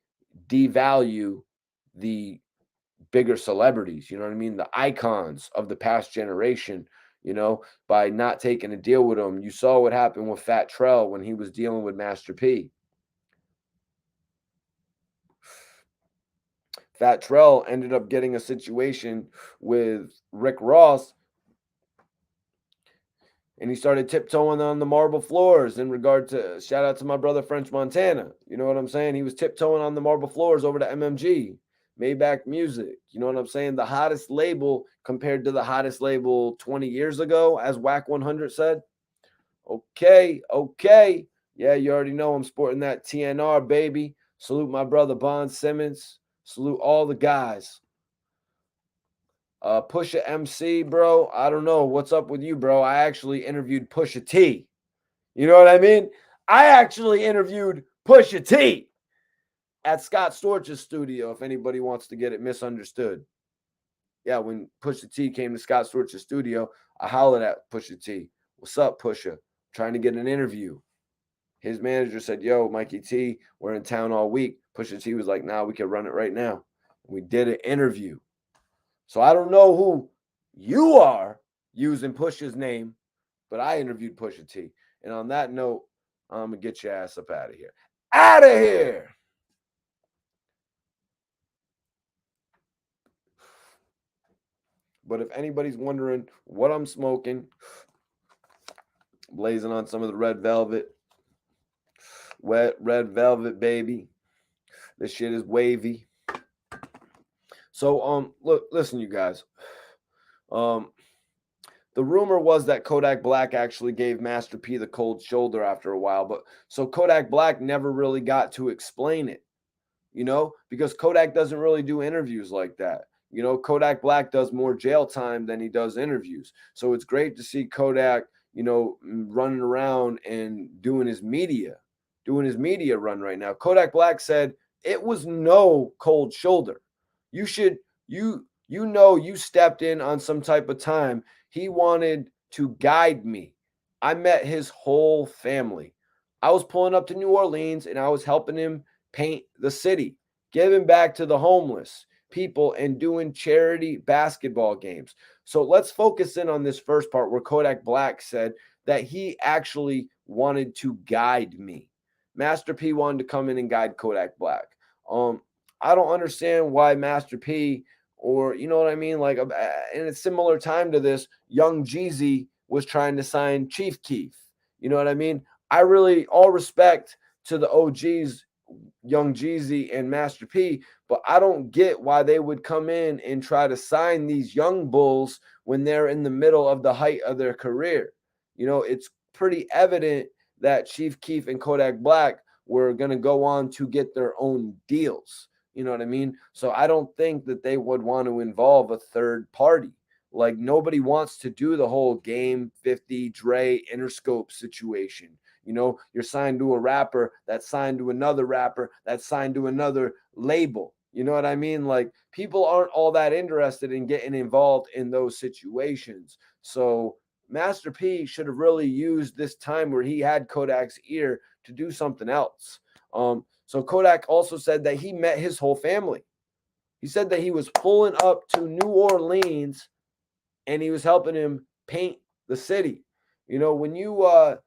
A: devalue the bigger celebrities, you know what I mean? The icons of the past generation, by not taking a deal with them. You saw what happened with Fat Trell when he was dealing with Master P. Fat Trell ended up getting a situation with Rick Ross, and he started tiptoeing on the marble floors in regard to, shout out to my brother French Montana. You know what I'm saying? He was tiptoeing on the marble floors over to MMG, Maybach Music. You know what I'm saying? The hottest label compared to the hottest label 20 years ago, as Wack 100 said. Okay. Yeah, you already know I'm sporting that TNR, baby. Salute my brother Bond Simmons. Salute all the guys. Pusha MC, bro. I don't know what's up with you, bro. I actually interviewed Pusha T. You know what I mean? I actually interviewed Pusha T at Scott Storch's studio, if anybody wants to get it misunderstood. Yeah, when Pusha T came to Scott Storch's studio, I hollered at Pusha T. What's up, Pusha? Trying to get an interview. His manager said, yo, Mikey T, we're in town all week. Pusha T was like, nah, we can run it right now. We did an interview. So I don't know who you are using Pusha's name, but I interviewed Pusha T. And on that note, I'm going to get your ass up out of here. Out of here! But if anybody's wondering what I'm smoking, blazing on some of the red velvet. Wet red velvet, baby. This shit is wavy. So, look, listen, you guys. The rumor was that Kodak Black actually gave Master P the cold shoulder after a while, but so Kodak Black never really got to explain it, because Kodak doesn't really do interviews like that. Kodak Black does more jail time than he does interviews. So it's great to see Kodak, running around and doing his media run right now. Kodak Black said it was no cold shoulder. You stepped in on some type of time. He wanted to guide me. I met his whole family. I was pulling up to New Orleans and I was helping him paint the city, giving back to the homeless people and doing charity basketball games. So let's focus in on this first part where Kodak Black said that he actually wanted to guide me. Master P wanted to come in and guide Kodak Black. I don't understand why Master P, or you know what I mean, like in a similar time to this, Young Jeezy was trying to sign Chief Keef. You know what I mean? I really, all respect to the OGs, Young Jeezy and Master P, but I don't get why they would come in and try to sign these young bulls when they're in the middle of the height of their career. It's pretty evident that Chief Keef and Kodak Black were going to go on to get their own deals. You know what I mean? So I don't think that they would want to involve a third party. Like nobody wants to do the whole Game 50 Dre Interscope situation. You're signed to a rapper that's signed to another rapper that's signed to another label. You know what I mean? Like people aren't all that interested in getting involved in those situations. So Master P should have really used this time where he had Kodak's ear to do something else. So Kodak also said that he met his whole family. He said that he was pulling up to New Orleans and he was helping him paint the city. When you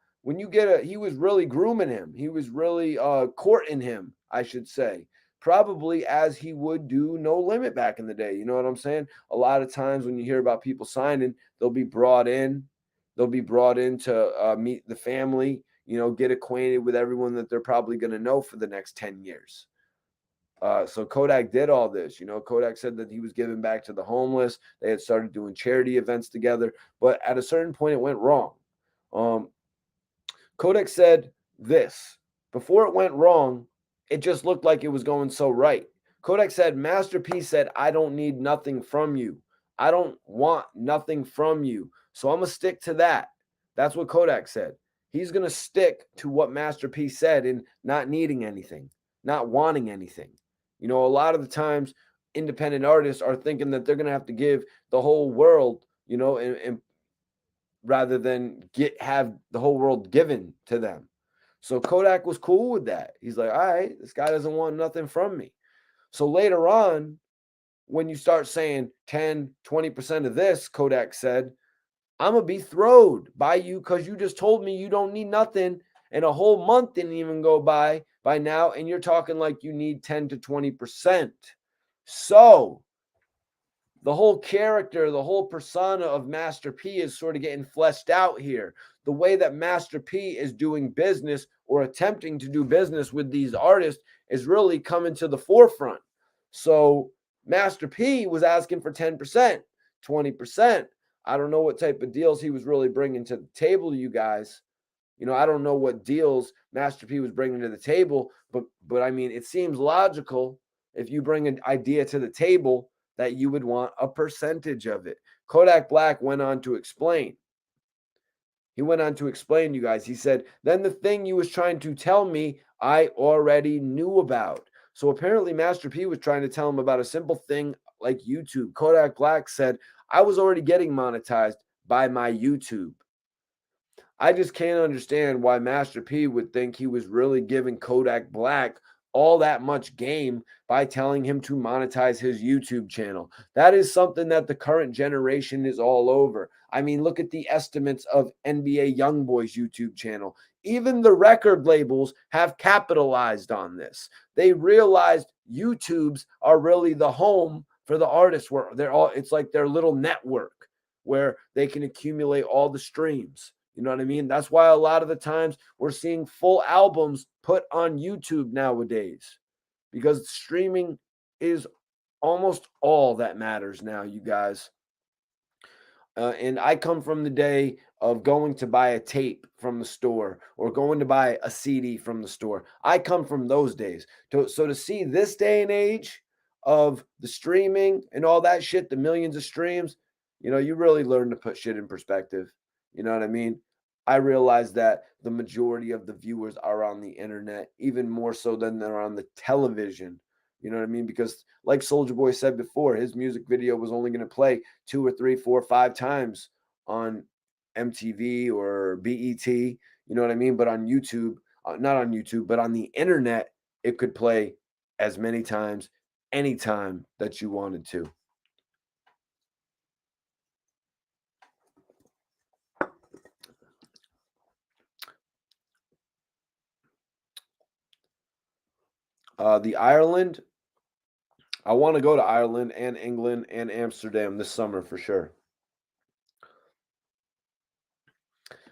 A: he was really grooming him. He was really courting him, I should say. Probably as he would do No Limit back in the day. You know what I'm saying? A lot of times when you hear about people signing, they'll be brought in. They'll be brought in to meet the family, get acquainted with everyone that they're probably going to know for the next 10 years. So Kodak did all this. Kodak said that he was giving back to the homeless. They had started doing charity events together. But at a certain point, it went wrong. Kodak said this. Before it went wrong, it just looked like it was going so right. Kodak said, Master P said, I don't need nothing from you. I don't want nothing from you. So I'm going to stick to that. That's what Kodak said. He's going to stick to what Master P said and not needing anything, not wanting anything. You know, a lot of the times independent artists are thinking that they're going to have to give the whole world, you know, and rather than have the whole world given to them. So Kodak was cool with that. He's like, all right, this guy doesn't want nothing from me. So later on, when you start saying 10, 20% of this, Kodak said, I'm going to be throwed by you because you just told me you don't need nothing. And a whole month didn't even go by now. And you're talking like you need 10 to 20%. So the whole character, the whole persona of Master P is sort of getting fleshed out here. The way that Master P is doing business or attempting to do business with these artists is really coming to the forefront. So Master P was asking for 10%, 20%. I don't know what type of deals he was really bringing to the table to you guys. You know, I don't know what deals Master P was bringing to the table, but I mean, it seems logical if you bring an idea to the table that you would want a percentage of it. Kodak Black went on to explain. He went on to explain, you guys. He said, then the thing you was trying to tell me, I already knew about. So apparently Master P was trying to tell him about a simple thing like YouTube. Kodak Black said, I was already getting monetized by my YouTube. I just can't understand why Master P would think he was really giving Kodak Black all that much game by telling him to monetize his YouTube channel. That is something that the current generation is all over. I mean, look at the estimates of NBA YoungBoy's YouTube channel. Even the record labels have capitalized on this. They realized YouTubes are really the home for the artists where it's like their little network where they can accumulate all the streams. You know what I mean? That's why a lot of the times we're seeing full albums put on YouTube nowadays because streaming is almost all that matters now, you guys. And I come from the day of going to buy a tape from the store or going to buy a CD from the store. I come from those days. So to see this day and age of the streaming and all that shit, the millions of streams, you know, you really learn to put shit in perspective. You know what I mean? I realize that the majority of the viewers are on the internet, even more so than they're on the television. You know what I mean? Because like Soulja Boy said before, his music video was only going to play 2 or 3, 4, 5 times on MTV or BET. You know what I mean? But on YouTube, not on YouTube, but on the internet, it could play as many times, anytime that you wanted to. The Ireland, I want to go to Ireland and England and Amsterdam this summer for sure.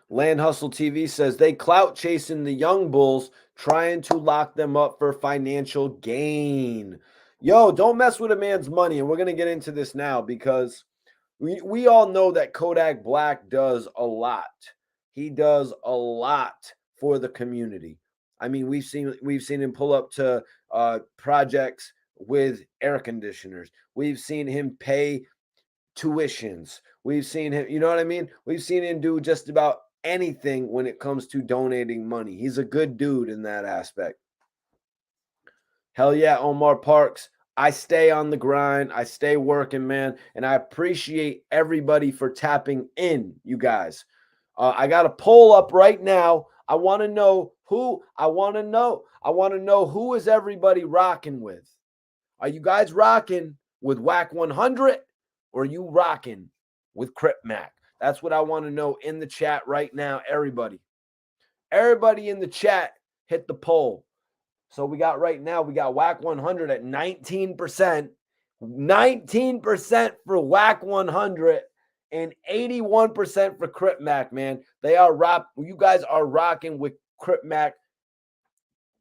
A: Land Hustle TV says they clout chasing the young bulls, trying to lock them up for financial gain. Yo, don't mess with a man's money. And we're going to get into this now because we all know that Kodak Black does a lot. He does a lot for the community. I mean, we've seen him pull up to projects with air conditioners. We've seen him pay tuitions. We've seen him, you know what I mean? We've seen him do just about anything when it comes to donating money. He's a good dude in that aspect. Hell yeah, Omar Parks. I stay on the grind. I stay working, man. And I appreciate everybody for tapping in, you guys. I got a poll up right now. I want to know who who is everybody rocking with? Are you guys rocking with Wack 100 or are you rocking with Crip Mac? That's what I want to know in the chat right now, everybody. Everybody in the chat, hit the poll. So we got Wack 100 at 19%. 19% for Wack 100 and 81% for Crip Mac, man. You guys are rocking with Crip Mac.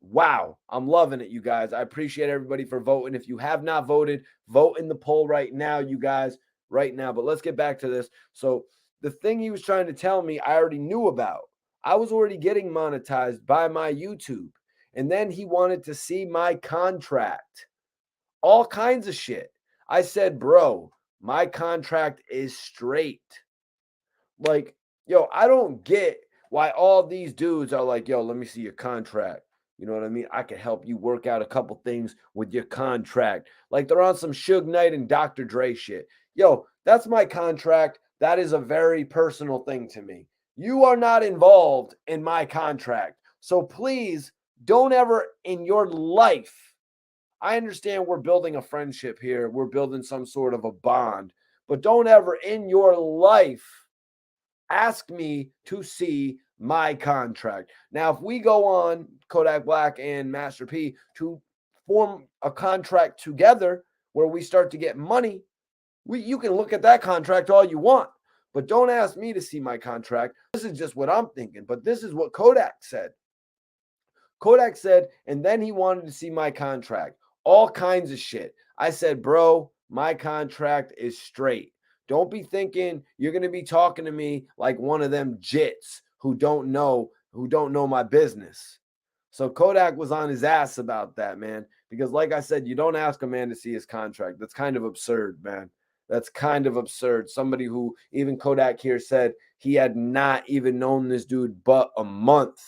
A: Wow, I'm loving it, you guys. I appreciate everybody for voting. If you have not voted, vote in the poll right now, you guys, right now. But let's get back to this. So the thing he was trying to tell me, I already knew about. I was already getting monetized by my YouTube. And then he wanted to see my contract, all kinds of shit. I said, bro, my contract is straight. Like, yo, I don't get why all these dudes are like, yo, let me see your contract. You know what I mean? I can help you work out a couple things with your contract. Like they're on some Suge Knight and Dr. Dre shit. Yo, that's my contract. That is a very personal thing to me. You are not involved in my contract. So please don't ever in your life. I understand we're building a friendship here. We're building some sort of a bond, but don't ever in your life ask me to see my contract. Now, if we go on Kodak Black and Master P to form a contract together where we start to get money, you can look at that contract all you want, but don't ask me to see my contract. This is just what I'm thinking, but this is what Kodak said. Kodak said, and then he wanted to see my contract. All kinds of shit. I said, bro, my contract is straight. Don't be thinking you're going to be talking to me like one of them jits who don't know my business. So Kodak was on his ass about that, man, because like I said, you don't ask a man to see his contract. That's kind of absurd, man. That's kind of absurd. Somebody who even Kodak here said he had not even known this dude but a month.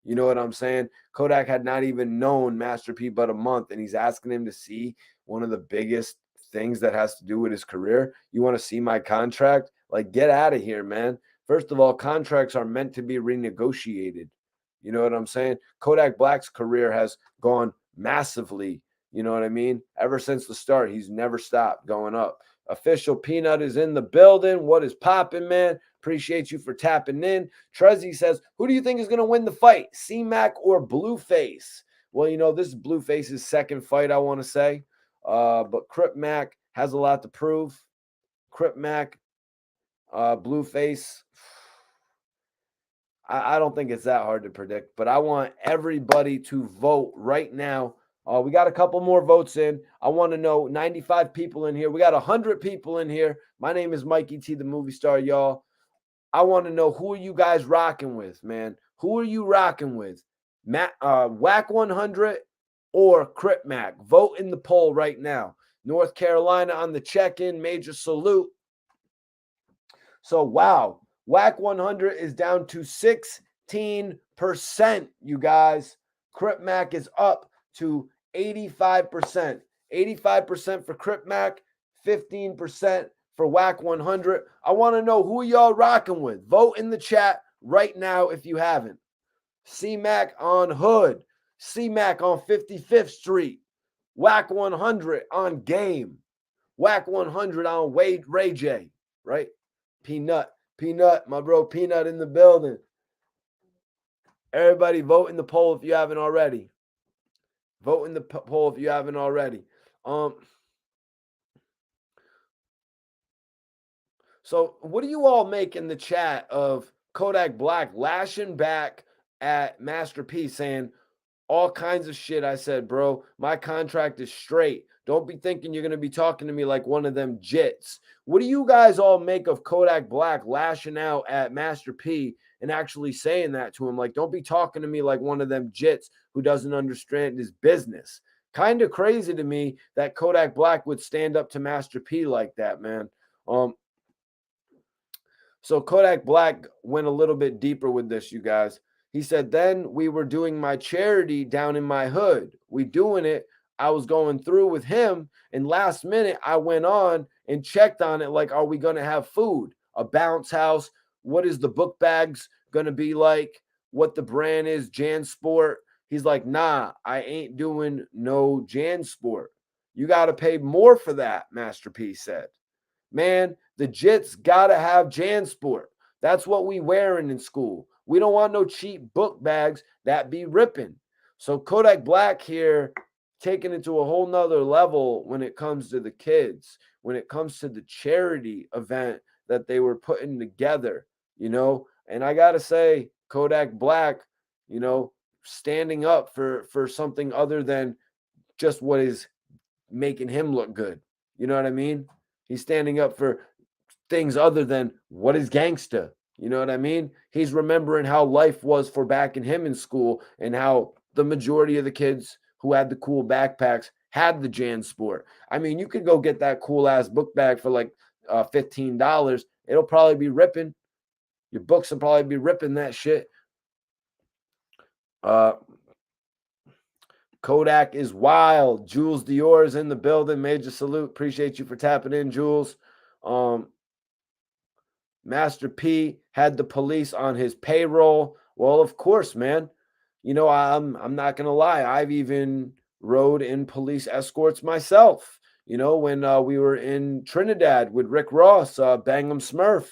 A: You know what I'm saying? Kodak had not even known Master P but a month, and he's asking him to see one of the biggest things that has to do with his career. You want to see my contract? Like, get out of here, man. First of all, contracts are meant to be renegotiated. You know what I'm saying? Kodak Black's career has gone massively. You know what I mean? Ever since the start, he's never stopped going up. Official Peanut is in the building. What is popping, man? Appreciate you for tapping in. Trezzy says, who do you think is going to win the fight, C-Mac or Blueface? Well, you know, this is Blueface's second fight, I want to say. But Crip Mac has a lot to prove. Crip Mac, Blueface, I don't think it's that hard to predict, but I want everybody to vote right now. We got a couple more votes in. I want to know 95 people in here. We got 100 people in here. My name is Mikey T, the movie star, y'all. I want to know, who are you guys rocking with, man? Who are you rocking with? Wack 100 or Crip Mac? Vote in the poll right now. North Carolina on the check-in. Major salute. So, wow. Wack 100 is down to 16%, you guys. Crip Mac is up to 85%. 85% for Crip Mac, 15% for Wack 100. I want to know who y'all rocking with. Vote in the chat right now if you haven't. C-Mac on Hood. C-Mac on 55th Street. Wack 100 on Game. Wack 100 on Ray J, right? Peanut, my bro Peanut in the building. Everybody vote in the poll if you haven't already. Vote in the poll if you haven't already. So what do you all make in the chat of Kodak Black lashing back at Master P saying all kinds of shit? I said, bro, my contract is straight. Don't be thinking you're going to be talking to me like one of them jits. What do you guys all make of Kodak Black lashing out at Master P and actually saying that to him? Like, don't be talking to me like one of them jits who doesn't understand his business. Kind of crazy to me that Kodak Black would stand up to Master P like that, man. So Kodak Black went a little bit deeper with this, you guys. He said, then we were doing my charity down in my hood. We doing it. I was going through with him, and last minute I went on and checked on it like, are we going to have food? A bounce house? What is the book bags going to be like? What the brand is, JanSport? He's like, nah, I ain't doing no JanSport. You got to pay more for that, Master P said. Man, the Jits got to have JanSport. That's what we wearing in school. We don't want no cheap book bags that be ripping. So Kodak Black here taking it to a whole nother level when it comes to the kids, when it comes to the charity event that they were putting together, you know. And I got to say, Kodak Black, you know, standing up for something other than just what is making him look good. You know what I mean? He's standing up for things other than what is gangsta. You know what I mean? He's remembering how life was for back in him in school and how the majority of the kids who had the cool backpacks had the JanSport. I mean, you could go get that cool ass book bag for like $15. It'll probably be ripping. Your books will probably be ripping that shit. Kodak is wild. Jules Dior is in the building. Major salute. Appreciate you for tapping in, Jules. Master P had the police on his payroll. Well, of course, man. You know, I'm not gonna lie. I've even rode in police escorts myself. You know, when we were in Trinidad with Rick Ross, Bangum Smurf,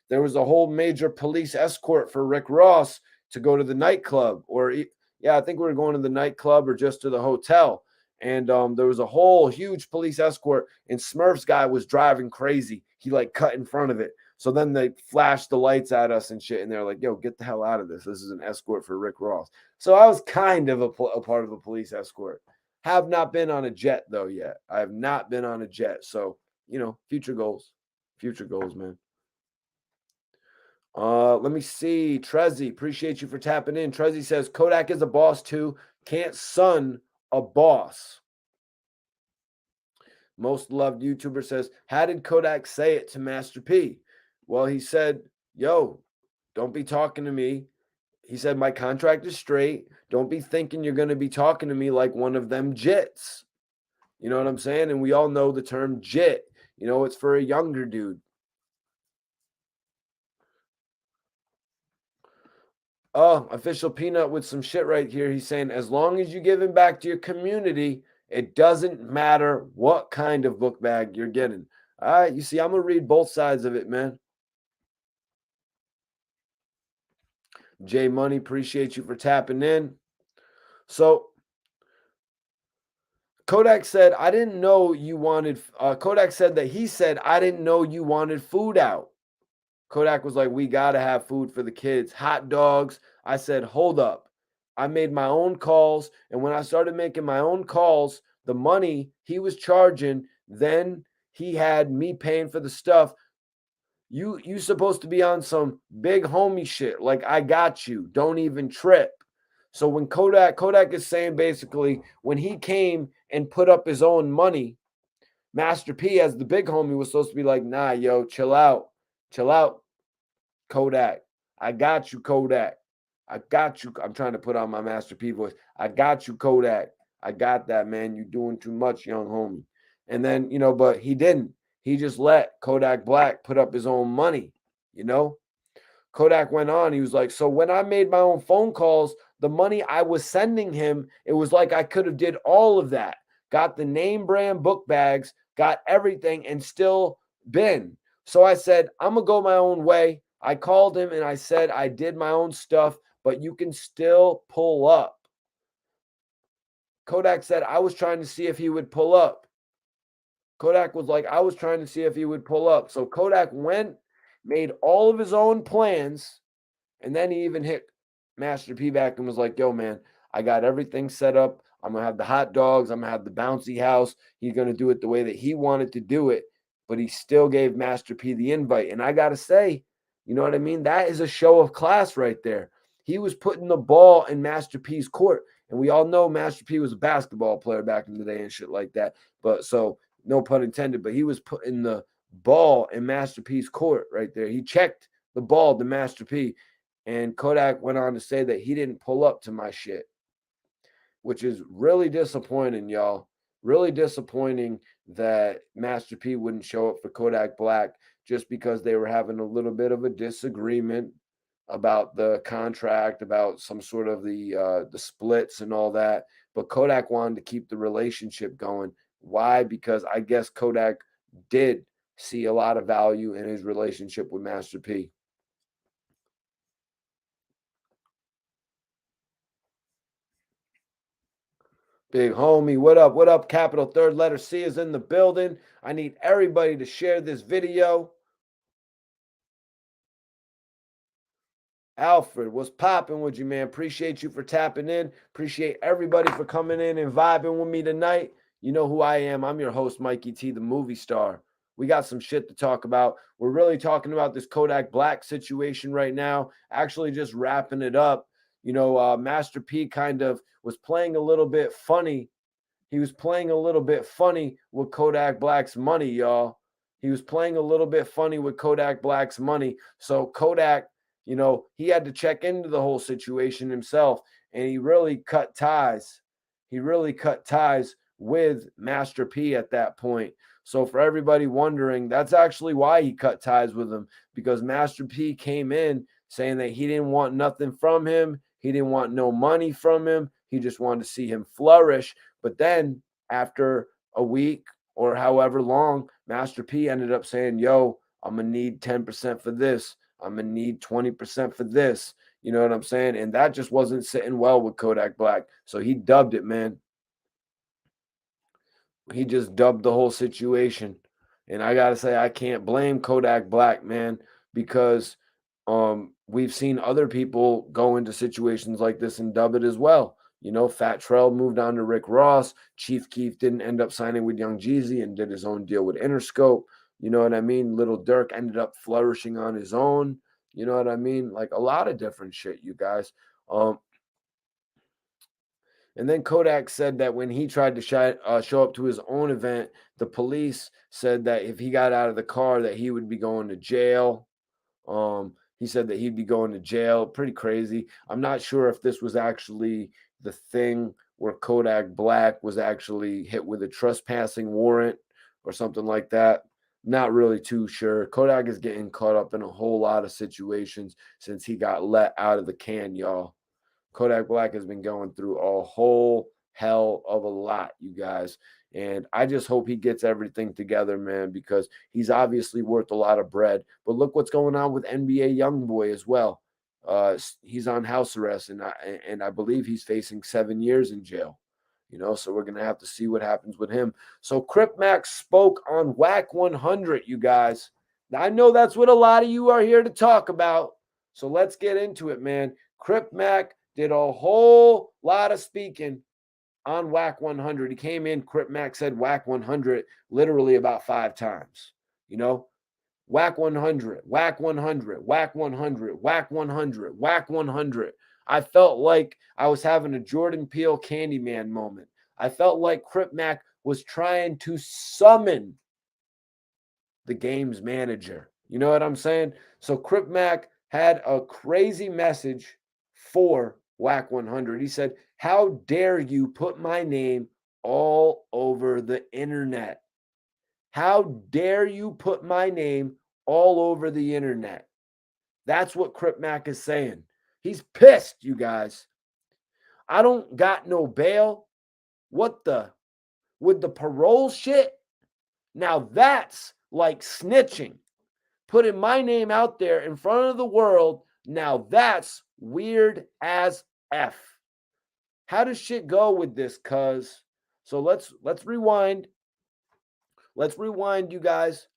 A: there was a whole major police escort for Rick Ross to go to the nightclub, or yeah, I think we were going to the nightclub or just to the hotel. And there was a whole huge police escort, and Smurf's guy was driving crazy. He like cut in front of it. So then they flashed the lights at us and shit, and they're like, "Yo, get the hell out of this. This is an escort for Rick Ross." So I was kind of a part of a police escort. Have not been on a jet though yet. I have not been on a jet. So, you know, future goals. Future goals, man. Let me see. Trezzy, appreciate you for tapping in. Trezzy says Kodak is a boss too. Can't son a boss. Most loved YouTuber says, how did Kodak say it to Master P? Well, he said, yo, don't be talking to me. He said, my contract is straight. Don't be thinking you're going to be talking to me like one of them jits. You know what I'm saying? And we all know the term jit. You know, it's for a younger dude. Oh, official peanut with some shit right here. He's saying, as long as you give him back to your community, it doesn't matter what kind of book bag you're getting. All right, you see, I'm going to read both sides of it, man. J Money, appreciate you for tapping in. So Kodak said, I didn't know you wanted, Kodak said that he said, I didn't know you wanted food out. Kodak was like, we got to have food for the kids. Hot dogs. I said, hold up. I made my own calls. And when I started making my own calls, the money he was charging, then he had me paying for the stuff. You supposed to be on some big homie shit. Like, I got you. Don't even trip. So when Kodak is saying basically, when he came and put up his own money, Master P as the big homie was supposed to be like, nah, yo, chill out. Chill out, Kodak. I got you, Kodak. I got you. I'm trying to put on my Master P voice. I got you, Kodak. I got that, man. You doing too much, young homie. And then, you know, but he didn't. He just let Kodak Black put up his own money, you know? Kodak went on. He was like, so when I made my own phone calls, the money I was sending him, it was like I could have did all of that. Got the name brand book bags, got everything, and still been. So I said, I'm going to go my own way. I called him and I said, I did my own stuff, but you can still pull up. Kodak said, I was trying to see if he would pull up. Kodak was like, I was trying to see if he would pull up. So Kodak went, made all of his own plans, and then he even hit Master P back and was like, yo, man, I got everything set up. I'm going to have the hot dogs. I'm going to have the bouncy house. He's going to do it the way that he wanted to do it. But he still gave Master P the invite. And I got to say, you know what I mean? That is a show of class right there. He was putting the ball in Master P's court. And we all know Master P was a basketball player back in the day and shit like that. But so, no pun intended, but he was putting the ball in Master P's court right there. He checked the ball to Master P. And Kodak went on to say that he didn't pull up to my shit, which is really disappointing, y'all. Really disappointing that Master P wouldn't show up for Kodak Black just because they were having a little bit of a disagreement about the contract, about some sort of the splits and all that. But Kodak wanted to keep the relationship going. Why? Because I guess Kodak did see a lot of value in his relationship with Master P. Big homie, what up? What up? Capital third letter C is in the building. I need everybody to share this video. Alfred, what's popping with you, man? Appreciate you for tapping in. Appreciate everybody for coming in and vibing with me tonight. You know who I am. I'm your host, Mikey T, the movie star. We got some shit to talk about. We're really talking about this Kodak Black situation right now, actually just wrapping it up. Master P kind of was playing a little bit funny. He was playing a little bit funny with Kodak Black's money, y'all. He was playing a little bit funny with Kodak Black's money. So Kodak, he had to check into the whole situation himself, and he really cut ties. He really cut ties with Master P at that point. So for everybody wondering, that's actually why he cut ties with him, because Master P came in saying that he didn't want nothing from him. He didn't want no money from him. He just wanted to see him flourish. But then after a week or however long, Master P ended up saying, yo, I'm going to need 10% for this. I'm going to need 20% for this. You know what I'm saying? And that just wasn't sitting well with Kodak Black. So he dubbed it, man. He just dubbed the whole situation. And I got to say, I can't blame Kodak Black, man, because we've seen other people go into situations like this and dub it as well. Fat Trell moved on to Rick Ross. Chief Keef didn't end up signing with Young Jeezy and did his own deal with Interscope. You know what I mean? Little Dirk ended up flourishing on his own. You know what I mean? Like a lot of different shit, you guys. And then Kodak said that when he tried to show up to his own event, the police said that if he got out of the car, that he would be going to jail. He said that he'd be going to jail. Pretty crazy. I'm not sure if this was actually the thing where Kodak Black was actually hit with a trespassing warrant or something like that. Not really too sure. Kodak is getting caught up in a whole lot of situations since he got let out of the can, y'all. Kodak Black has been going through a whole hell of a lot, you guys. And I just hope he gets everything together, man, because he's obviously worth a lot of bread. But look what's going on with NBA Youngboy as well. He's on house arrest, and I believe he's facing 7 years in jail. So we're gonna have to see what happens with him. So Crip Mac spoke on Wack 100, you guys. Now, I know that's what a lot of you are here to talk about. So let's get into it, man. Crip Mac did a whole lot of speaking on Wack 100. He came in, Crip Mac said Wack 100 literally about 5 times. Wack 100, Wack 100, Wack 100, Wack 100, Wack 100. I felt like I was having a Jordan Peele Candyman moment. I felt like Crip Mac was trying to summon the game's manager. You know what I'm saying? So Crip Mac had a crazy message for Wack 100. He said, how dare you put my name all over the internet? How dare you put my name all over the internet? That's what Crip Mac is saying. He's pissed, you guys. I don't got no bail. What the? With the parole shit? Now that's like snitching. Putting my name out there in front of the world. Now that's weird as F. How does shit go with this, cuz? So let's rewind. Let's rewind, you guys.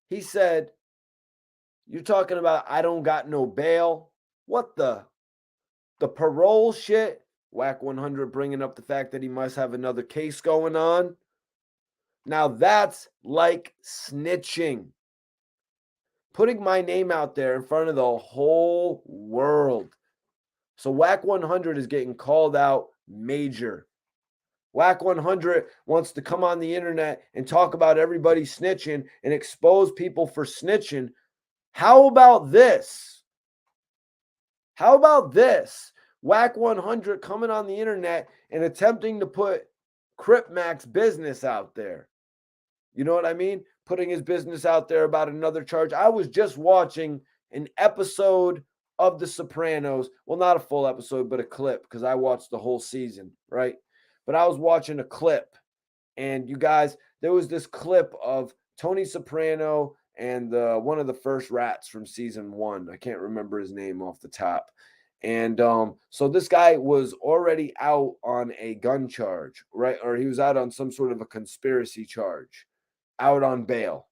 A: He said, you're talking about I don't got no bail. What the? The parole shit? Wack 100 bringing up the fact that he must have another case going on. Now that's like snitching. Putting my name out there in front of the whole world. So Wack 100 is getting called out major. Wack 100 wants to come on the internet and talk about everybody snitching and expose people for snitching. How about this? How about this? Wack 100 coming on the internet and attempting to put Crip Mac's business out there. You know what I mean? Putting his business out there about another charge. I was just watching an episode of The Sopranos. Well, not a full episode, but a clip, because I watched the whole season, right? But I was watching a clip, and you guys, there was this clip of Tony Soprano and one of the first rats from season 1. I can't remember his name off the top. And so this guy was already out on a gun charge, right? Or he was out on some sort of a conspiracy charge, out on bail.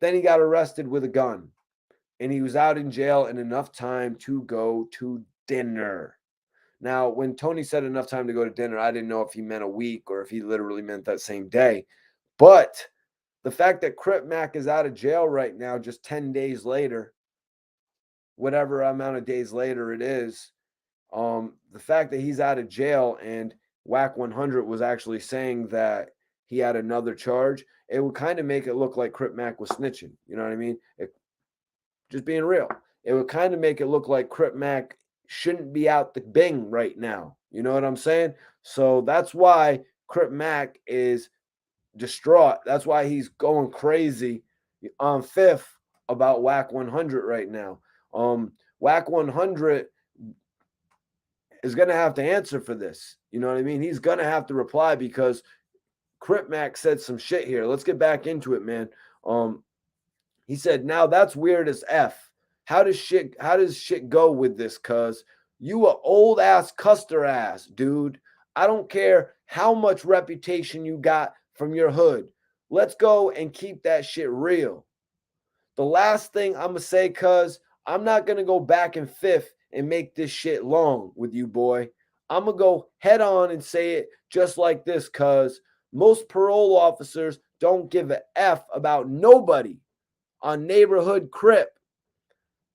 A: Then he got arrested with a gun, and he was out in jail in enough time to go to dinner. Now, when Tony said enough time to go to dinner, I didn't know if he meant a week or if he literally meant that same day. But The fact that Crip Mac is out of jail right now, just 10 days later, whatever amount of days later it is, the fact that he's out of jail and Wack 100 was actually saying that he had another charge, it would kind of make it look like Crip Mac was snitching. You know what I mean? Just being real. It would kind of make it look like Crip Mac shouldn't be out the bing right now. You know what I'm saying? So that's why Crip Mac is distraught. That's why he's going crazy on fifth about Wack 100 right now. Wack 100 is going to have to answer for this. You know what I mean? He's going to have to reply because Crip Mac said some shit here. Let's get back into it, man. He said, now that's weird as F. How does shit go with this? Cuz you a old ass custer ass, dude. I don't care how much reputation you got from your hood. Let's go and keep that shit real. The last thing I'm going to say, cuz I'm not going to go back in fifth and make this shit long with you, boy. I'm going to go head on and say it just like this, cuz most parole officers don't give a F about nobody on neighborhood Crip.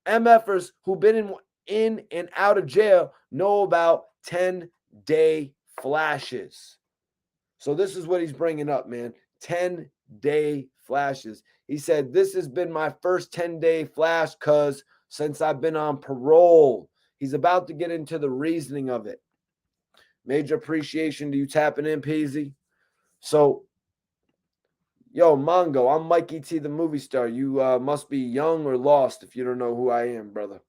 A: MFers who've been in and out of jail know about 10-day flashes. So this is what he's bringing up, man. 10-day flashes. He said, this has been my first 10-day flash cuz since I've been on parole. He's about to get into the reasoning of it. Major appreciation to you tapping in, Peasy. So, yo, Mongo, I'm Mikey T, the movie star. You must be young or lost if you don't know who I am, brother.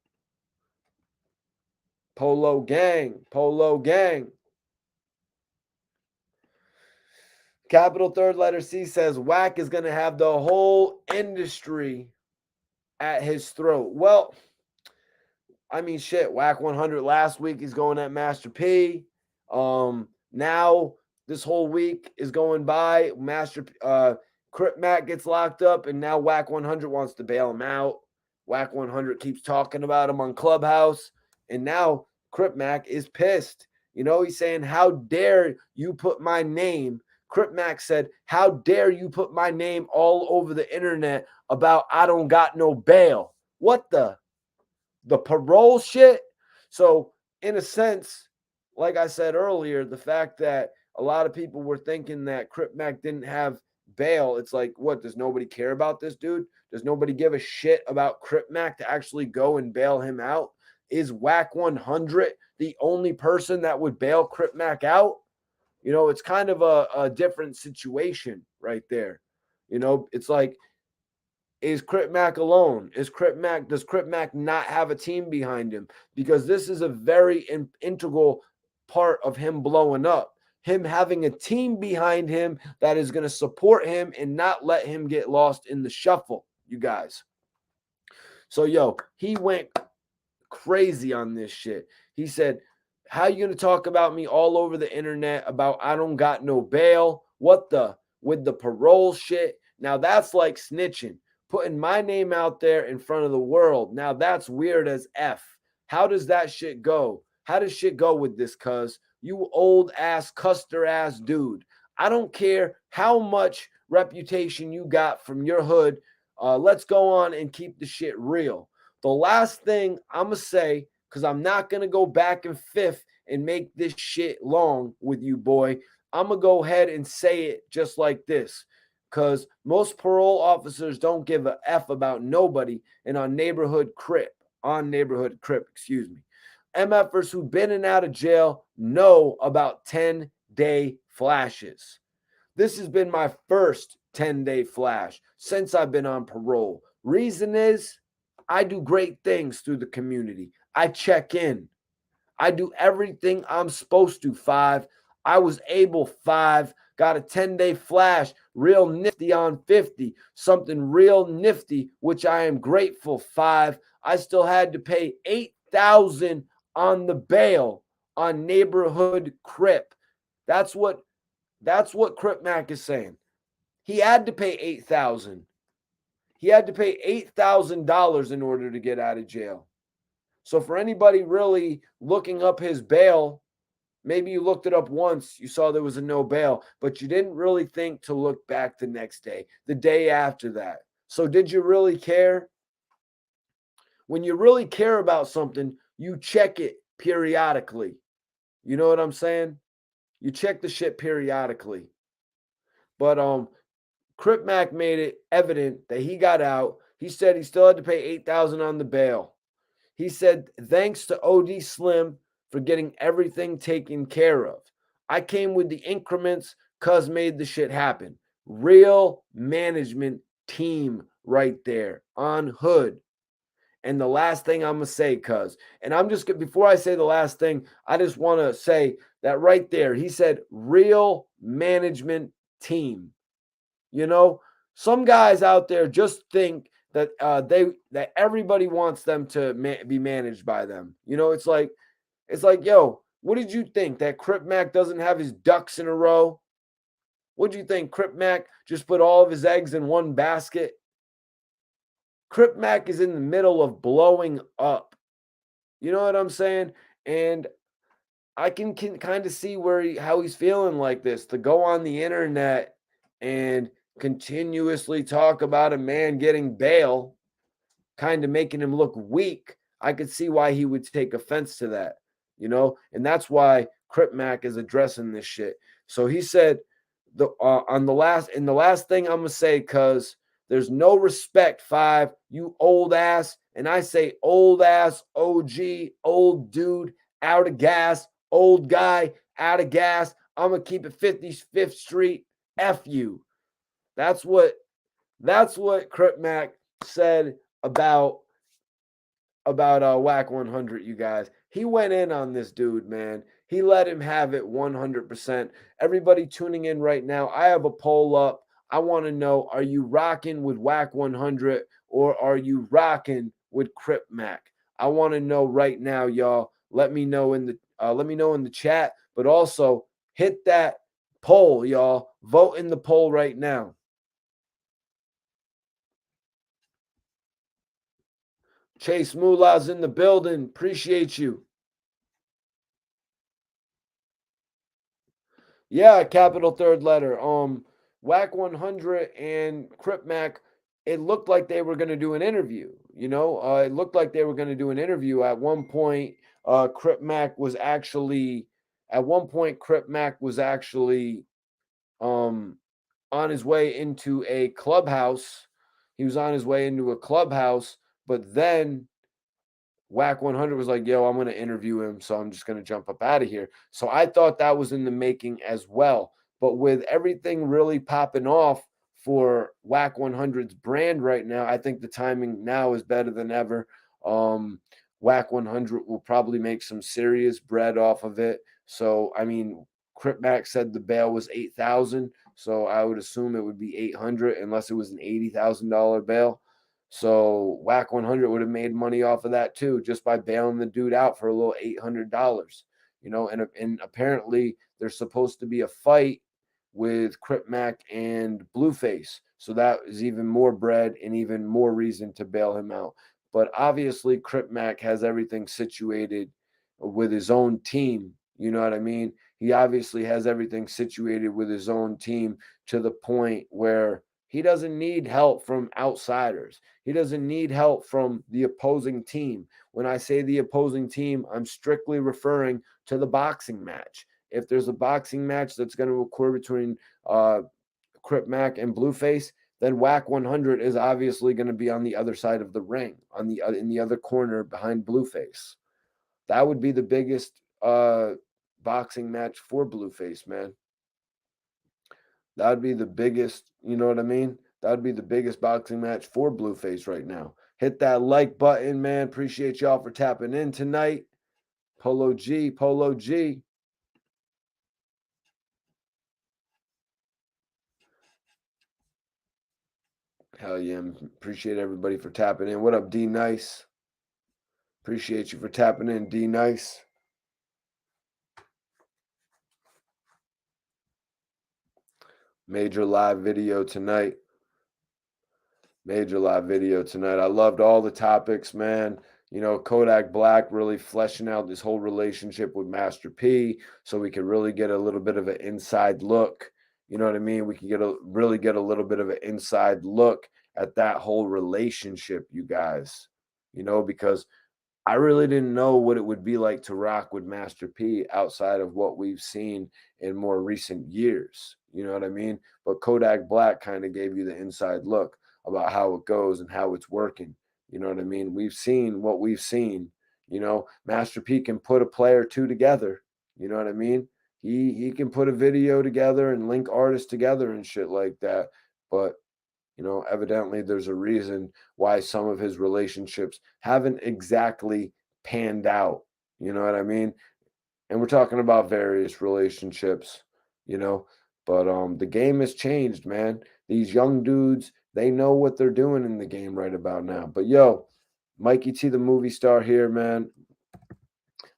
A: Polo gang, Polo gang. Capital third letter C says Wack is going to have the whole industry at his throat. Well, I mean, shit, Wack 100 last week, he's going at Master P. Now this whole week is going by. Crip Mac gets locked up, and now Wack 100 wants to bail him out. Wack 100 keeps talking about him on Clubhouse, and now Crip Mac is pissed. You know, he's saying, how dare you put my name? Crip Mac said, how dare you put my name all over the internet about I don't got no bail? What the parole shit? So in a sense, like I said earlier, the fact that a lot of people were thinking that Crip Mac didn't have bail, it's like, what, does nobody care about this dude? Does nobody give a shit about Crip Mac to actually go and bail him out? Is Wack 100 the only person that would bail Crip Mac out? You know, it's kind of a different situation right there. You know, it's like, is Crip Mac alone? Does Crip Mac not have a team behind him? Because this is a very integral part of him blowing up. Him having a team behind him that is going to support him and not let him get lost in the shuffle, you guys. So, yo, he went crazy on this shit. He said, how you going to talk about me all over the internet about I don't got no bail? What the? With the parole shit? Now that's like snitching. Putting my name out there in front of the world. Now that's weird as F. How does that shit go? How does shit go with this, cuz? You old ass, custer ass dude. I don't care how much reputation you got from your hood. Let's go on and keep the shit real. The last thing I'm going to say, because I'm not going to go back in fifth and make this shit long with you, boy. I'm going to go ahead and say it just like this. Because most parole officers don't give a F about nobody and on neighborhood Crip, excuse me. MFers who've been in and out of jail know about 10-day flashes. This has been my first 10-day flash since I've been on parole. Reason is, I do great things through the community. I check in. I do everything I'm supposed to, 5. I was able, 5. Got a 10-day flash, real nifty on 50. Something real nifty, which I am grateful, 5. I still had to pay $8,000 on the bail on neighborhood Crip. That's what Crip Mac is saying. He had to pay $8,000. He had to pay $8,000 in order to get out of jail. So for anybody really looking up his bail Maybe you looked it up once, you saw there was a no bail, but you didn't really think to look back the next day, the day after that. So did you really care? When you really care about something, you check it periodically. You know what I'm saying? You check the shit periodically. But Crip Mac made it evident that he got out. He said he still had to pay 8,000 on the bail. He said thanks to OD Slim for getting everything taken care of. I came with the increments, cuz made the shit happen. Real management team right there on Hood. And the last thing I'm gonna say, cuz, and I'm just before I say the last thing, I just want to say that right there, he said real management team. You know, some guys out there just think that that everybody wants them to be managed by them. You know, it's like, yo, what did you think that Crip Mac doesn't have his ducks in a row? What do you think? Crip Mac just put all of his eggs in one basket? Crip Mac is in the middle of blowing up. You know what I'm saying? And I can kind of see how he's feeling like this to go on the internet and continuously talk about a man getting bail, kind of making him look weak. I could see why he would take offense to that, you know, and that's why Crip Mac is addressing this shit. So he said the last thing I'm gonna say, cuz there's no respect, Five, you old ass, and I say old ass, OG, old dude, out of gas, old guy, out of gas. I'm gonna keep it 55th Street. F you. That's what Crip Mac said about Wack 100, you guys. He went in on this dude, man. He let him have it 100%. Everybody tuning in right now, I have a poll up. I want to know, are you rocking with Wack 100 or are you rocking with Crip Mac? I want to know right now, y'all. Let me know in the chat, but also hit that poll, y'all. Vote in the poll right now. Chase Moolah's in the building. Appreciate you. Yeah, capital third letter. Wack 100 and Crip Mac, it looked like they were going to do an interview. You know, it looked like they were going to do an interview. At one point, Crip Mac was actually, um, on his way into a clubhouse. He was on his way into a clubhouse, but then Wack 100 was like, yo, I'm going to interview him. So I'm just going to jump up out of here. So I thought that was in the making as well. But with everything really popping off for Wack 100's brand right now, I think the timing now is better than ever. Wack 100 will probably make some serious bread off of it. So, I mean, Crip Mac said the bail was 8,000. So I would assume it would be 800 unless it was an $80,000 bail. So Wack 100 would have made money off of that too, just by bailing the dude out for a little $800. You know, and apparently there's supposed to be a fight with Crip Mac and Blueface, so that is even more bread and even more reason to bail him out. But obviously, Crip Mac has everything situated with his own team. You know what I mean? He obviously has everything situated with his own team to the point where he doesn't need help from outsiders. He doesn't need help from the opposing team. When I say the opposing team, I'm strictly referring to the boxing match. If there's a boxing match that's going to occur between Crip Mac and Blueface, then Wack 100 is obviously going to be on the other side of the ring, in the other corner behind Blueface. That would be the biggest boxing match for Blueface, man. That would be the biggest, you know what I mean? That would be the biggest boxing match for Blueface right now. Hit that like button, man. Appreciate y'all for tapping in tonight. Polo G, Polo G. Hell yeah. Appreciate everybody for tapping in. What up, D Nice? Appreciate you for tapping in, D Nice. Major live video tonight. Major live video tonight. I loved all the topics, man. Kodak Black really fleshing out this whole relationship with Master P, so we could really get a little bit of an inside look. You know what I mean? We could really get a little bit of an inside look at that whole relationship, you guys. Because I really didn't know what it would be like to rock with Master P outside of what we've seen in more recent years. You know what I mean? But Kodak Black kind of gave you the inside look about how it goes and how it's working. You know what I mean? We've seen what we've seen. Master P can put a play or two together. You know what I mean? He can put a video together and link artists together and shit like that. But evidently there's a reason why some of his relationships haven't exactly panned out. You know what I mean? And we're talking about various relationships, you know, but the game has changed, man. These young dudes, they know what they're doing in the game right about now. But yo, Mikey T, the movie star here, man.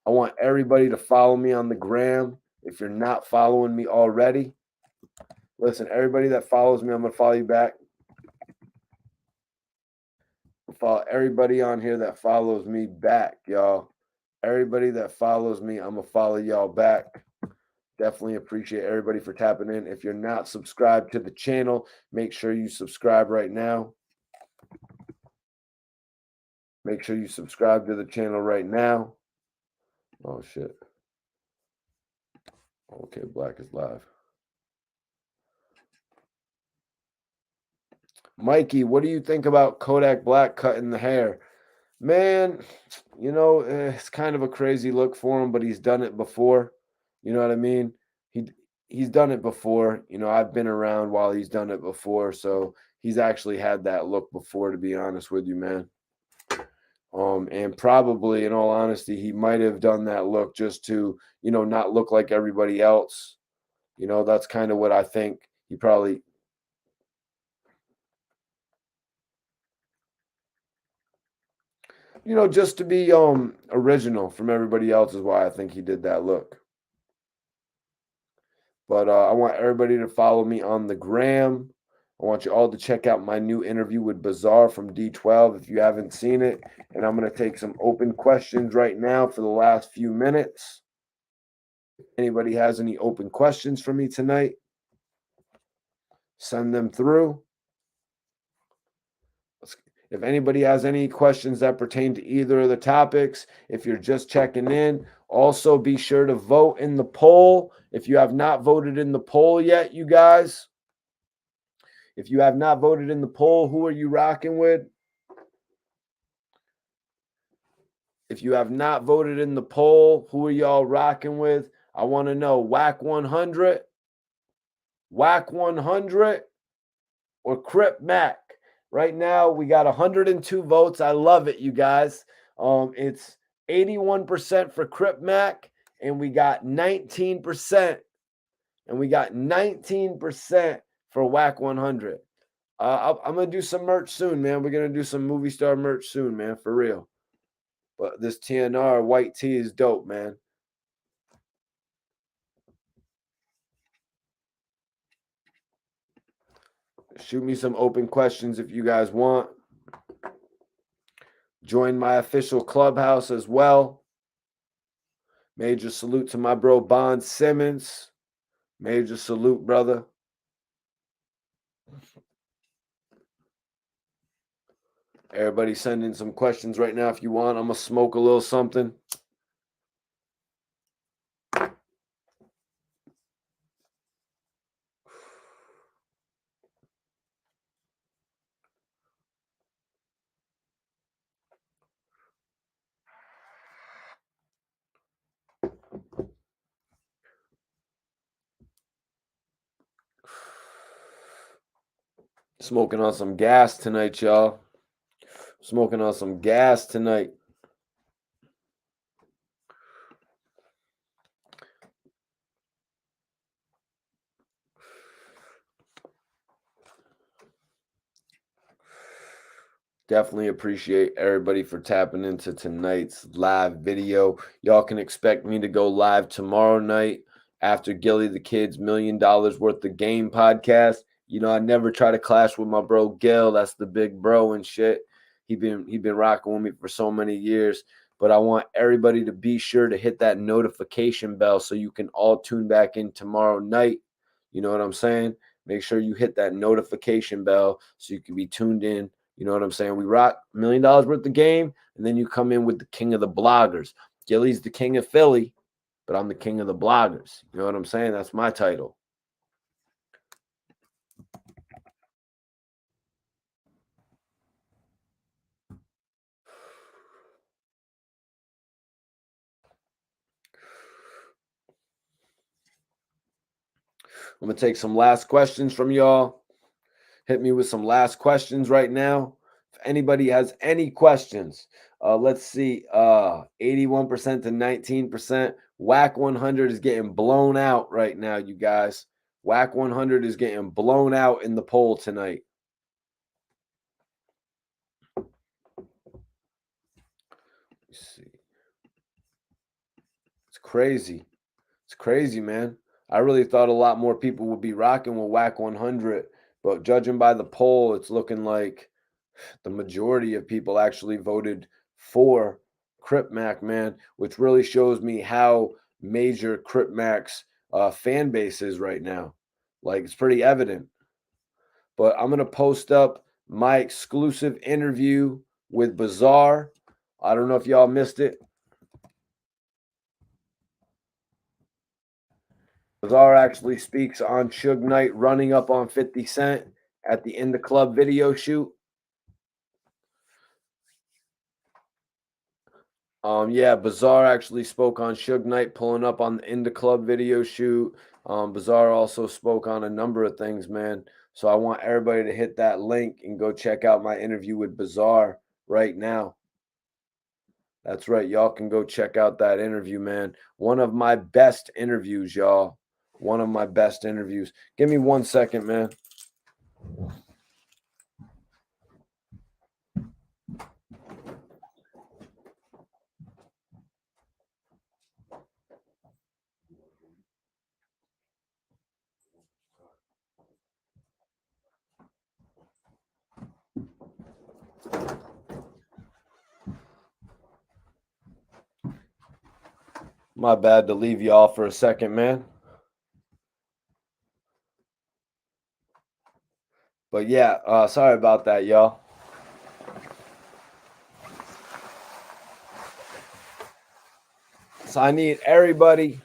A: I want everybody to follow me on the gram. If you're not following me already, listen, everybody that follows me, I'm gonna follow you back. Follow everybody on here that follows me back, y'all. Everybody that follows me, I'm gonna follow y'all back. Definitely appreciate everybody for tapping in. If you're not subscribed to the channel, make sure you subscribe right now. Make sure you subscribe to the channel right now. Oh shit. Okay, Black is live. Mikey, what do you think about Kodak Black cutting the hair? Man, it's kind of a crazy look for him, but he's done it before. You know what I mean? He he's done it before. I've been around while he's done it before, so he's actually had that look before, to be honest with you, man. And probably, in all honesty, he might have done that look just to, not look like everybody else. That's kind of what I think. He probably, just to be original from everybody else is why I think he did that look. But I want everybody to follow me on the gram. I want you all to check out my new interview with Bazaar from D12 if you haven't seen it. And I'm going to take some open questions right now for the last few minutes. Anybody has any open questions for me tonight, send them through. If anybody has any questions that pertain to either of the topics, if you're just checking in, also be sure to vote in the poll. If you have not voted in the poll yet, you guys, if you have not voted in the poll, who are you rocking with? If you have not voted in the poll, who are y'all rocking with? I want to know Wack 100, Wack 100, or Crip Mac. Right now, we got 102 votes. I love it, you guys. It's 81% for Crip Mac, and we got 19%. And we got 19% for Wack 100. I'm gonna do some merch soon, man. We're gonna do some movie star merch soon, man, for real. But this TNR white tee is dope, man. Shoot me some open questions if you guys want. Join my official clubhouse as well. Major salute to my bro Bond Simmons. Major salute, brother. Everybody send in some questions right now if you want. I'm going to smoke a little something. Smoking on some gas tonight, y'all. Smoking on some gas tonight. Definitely appreciate everybody for tapping into tonight's live video. Y'all can expect me to go live tomorrow night after Gilly the Kid's $1 million worth of game podcast. I never try to clash with my bro Gil. That's the big bro and shit. He been rocking with me for so many years. But I want everybody to be sure to hit that notification bell so you can all tune back in tomorrow night. You know what I'm saying? Make sure you hit that notification bell so you can be tuned in. You know what I'm saying? We rock $1 million worth of game, and then you come in with the king of the bloggers. Gilly's the king of Philly, but I'm the king of the bloggers. You know what I'm saying? That's my title. I'm going to take some last questions from y'all. Hit me with some last questions right now. If anybody has any questions, let's see. 81% to 19%. Wack 100 is getting blown out right now, you guys. Wack 100 is getting blown out in the poll tonight. Let's see. It's crazy. It's crazy, man. I really thought a lot more people would be rocking with Wack 100, but judging by the poll, it's looking like the majority of people actually voted for Crip Mac, man, which really shows me how major Crip Mac's fan base is right now. Like, it's pretty evident. But I'm going to post up my exclusive interview with Bazaar. I don't know if y'all missed it. Bazaar actually speaks on Suge Knight running up on 50 Cent at the In the Club video shoot. Yeah, Bazaar actually spoke on Suge Knight pulling up on the In the Club video shoot. Bazaar also spoke on a number of things, man. So I want everybody to hit that link and go check out my interview with Bazaar right now. That's right. Y'all can go check out that interview, man. One of my best interviews, y'all. One of my best interviews. Give me 1 second, man. My bad to leave y'all for a second, man. But yeah, sorry about that, y'all. So I need everybody.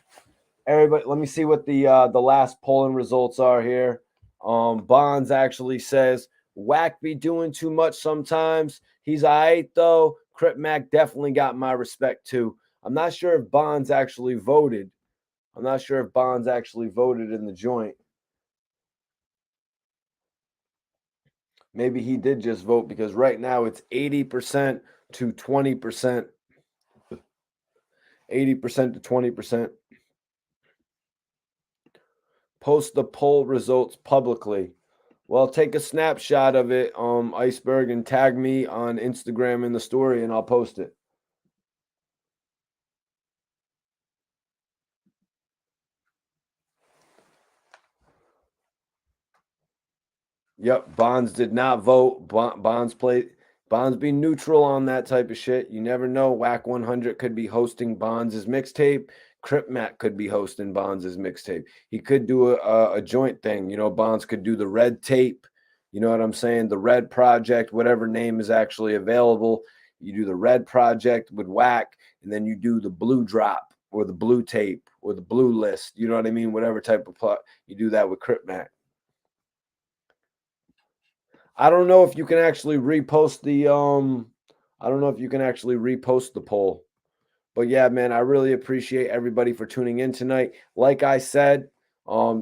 A: Let me see what the last polling results are here. Bonds actually says Wack be doing too much sometimes. He's all right though. Crip Mac definitely got my respect too. I'm not sure if Bonds actually voted. I'm not sure if Bonds actually voted in the joint. Maybe he did just vote because right now it's 80% to 20%. 80% to 20%. Post the poll results publicly. Well, take a snapshot of it, Iceberg, and tag me on Instagram in the story, and I'll post it. Yep, Bonds did not vote. Bonds be neutral on that type of shit. You never know. Wack 100 could be hosting Bonds' mixtape. Crip Mac could be hosting Bonds' mixtape. He could do a joint thing. You know, Bonds could do the red tape. You know what I'm saying? The red project, whatever name is actually available. You do the red project with Wack, and then you do the blue drop or the blue tape or the blue list. You know what I mean? Whatever type of plot. You do that with Crip Mac. I don't know if you can actually repost the I don't know if you can actually repost the poll. But yeah, man, I really appreciate everybody for tuning in tonight. Like I said,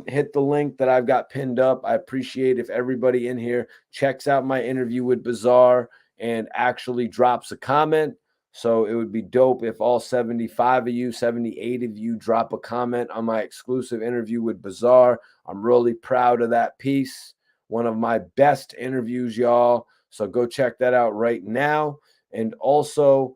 A: hit the link that I've got pinned up. I appreciate if everybody in here checks out my interview with Bazaar and actually drops a comment. So it would be dope if all 75 of you, 78 of you drop a comment on my exclusive interview with Bazaar. I'm really proud of that piece. One of my best interviews, y'all. So go check that out right now. And also,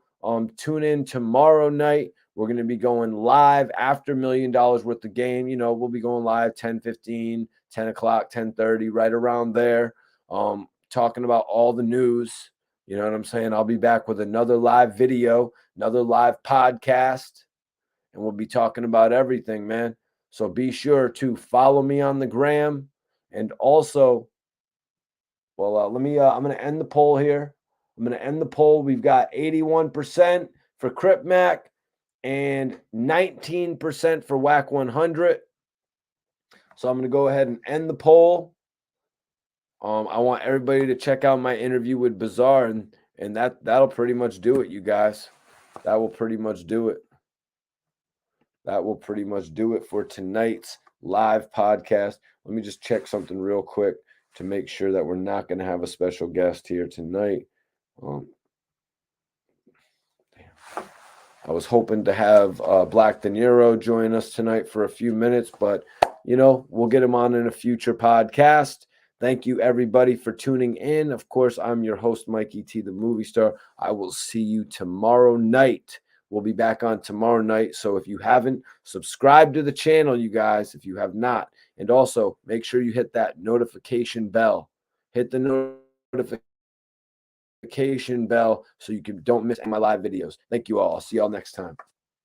A: tune in tomorrow night. We're going to be going live after $1 million worth of game. You know, we'll be going live 10:15, 10 o'clock, 10:30, right around there. Talking about all the news. You know what I'm saying? I'll be back with another live video, another live podcast, and we'll be talking about everything, man. So be sure to follow me on the gram, and also, well, I'm going to end the poll here. I'm going to end the poll. We've got 81% for Crip Mac and 19% for Wack 100. So I'm going to go ahead and end the poll. I want everybody to check out my interview with Bazaar, and that'll pretty much do it, you guys. That will pretty much do it. That will pretty much do it for tonight's live podcast. Let me just check something real quick to make sure that we're not going to have a special guest here tonight. I was hoping to have Black De Niro join us tonight for a few minutes, but, we'll get him on in a future podcast. Thank you, everybody, for tuning in. Of course, I'm your host, Mikey T, the movie star. I will see you tomorrow night. We'll be back on tomorrow night. So if you haven't, subscribe to the channel, you guys, if you have not. And also, make sure you hit that notification bell. Hit the notification bell so you don't miss my live videos. Thank you all. I'll see y'all next time.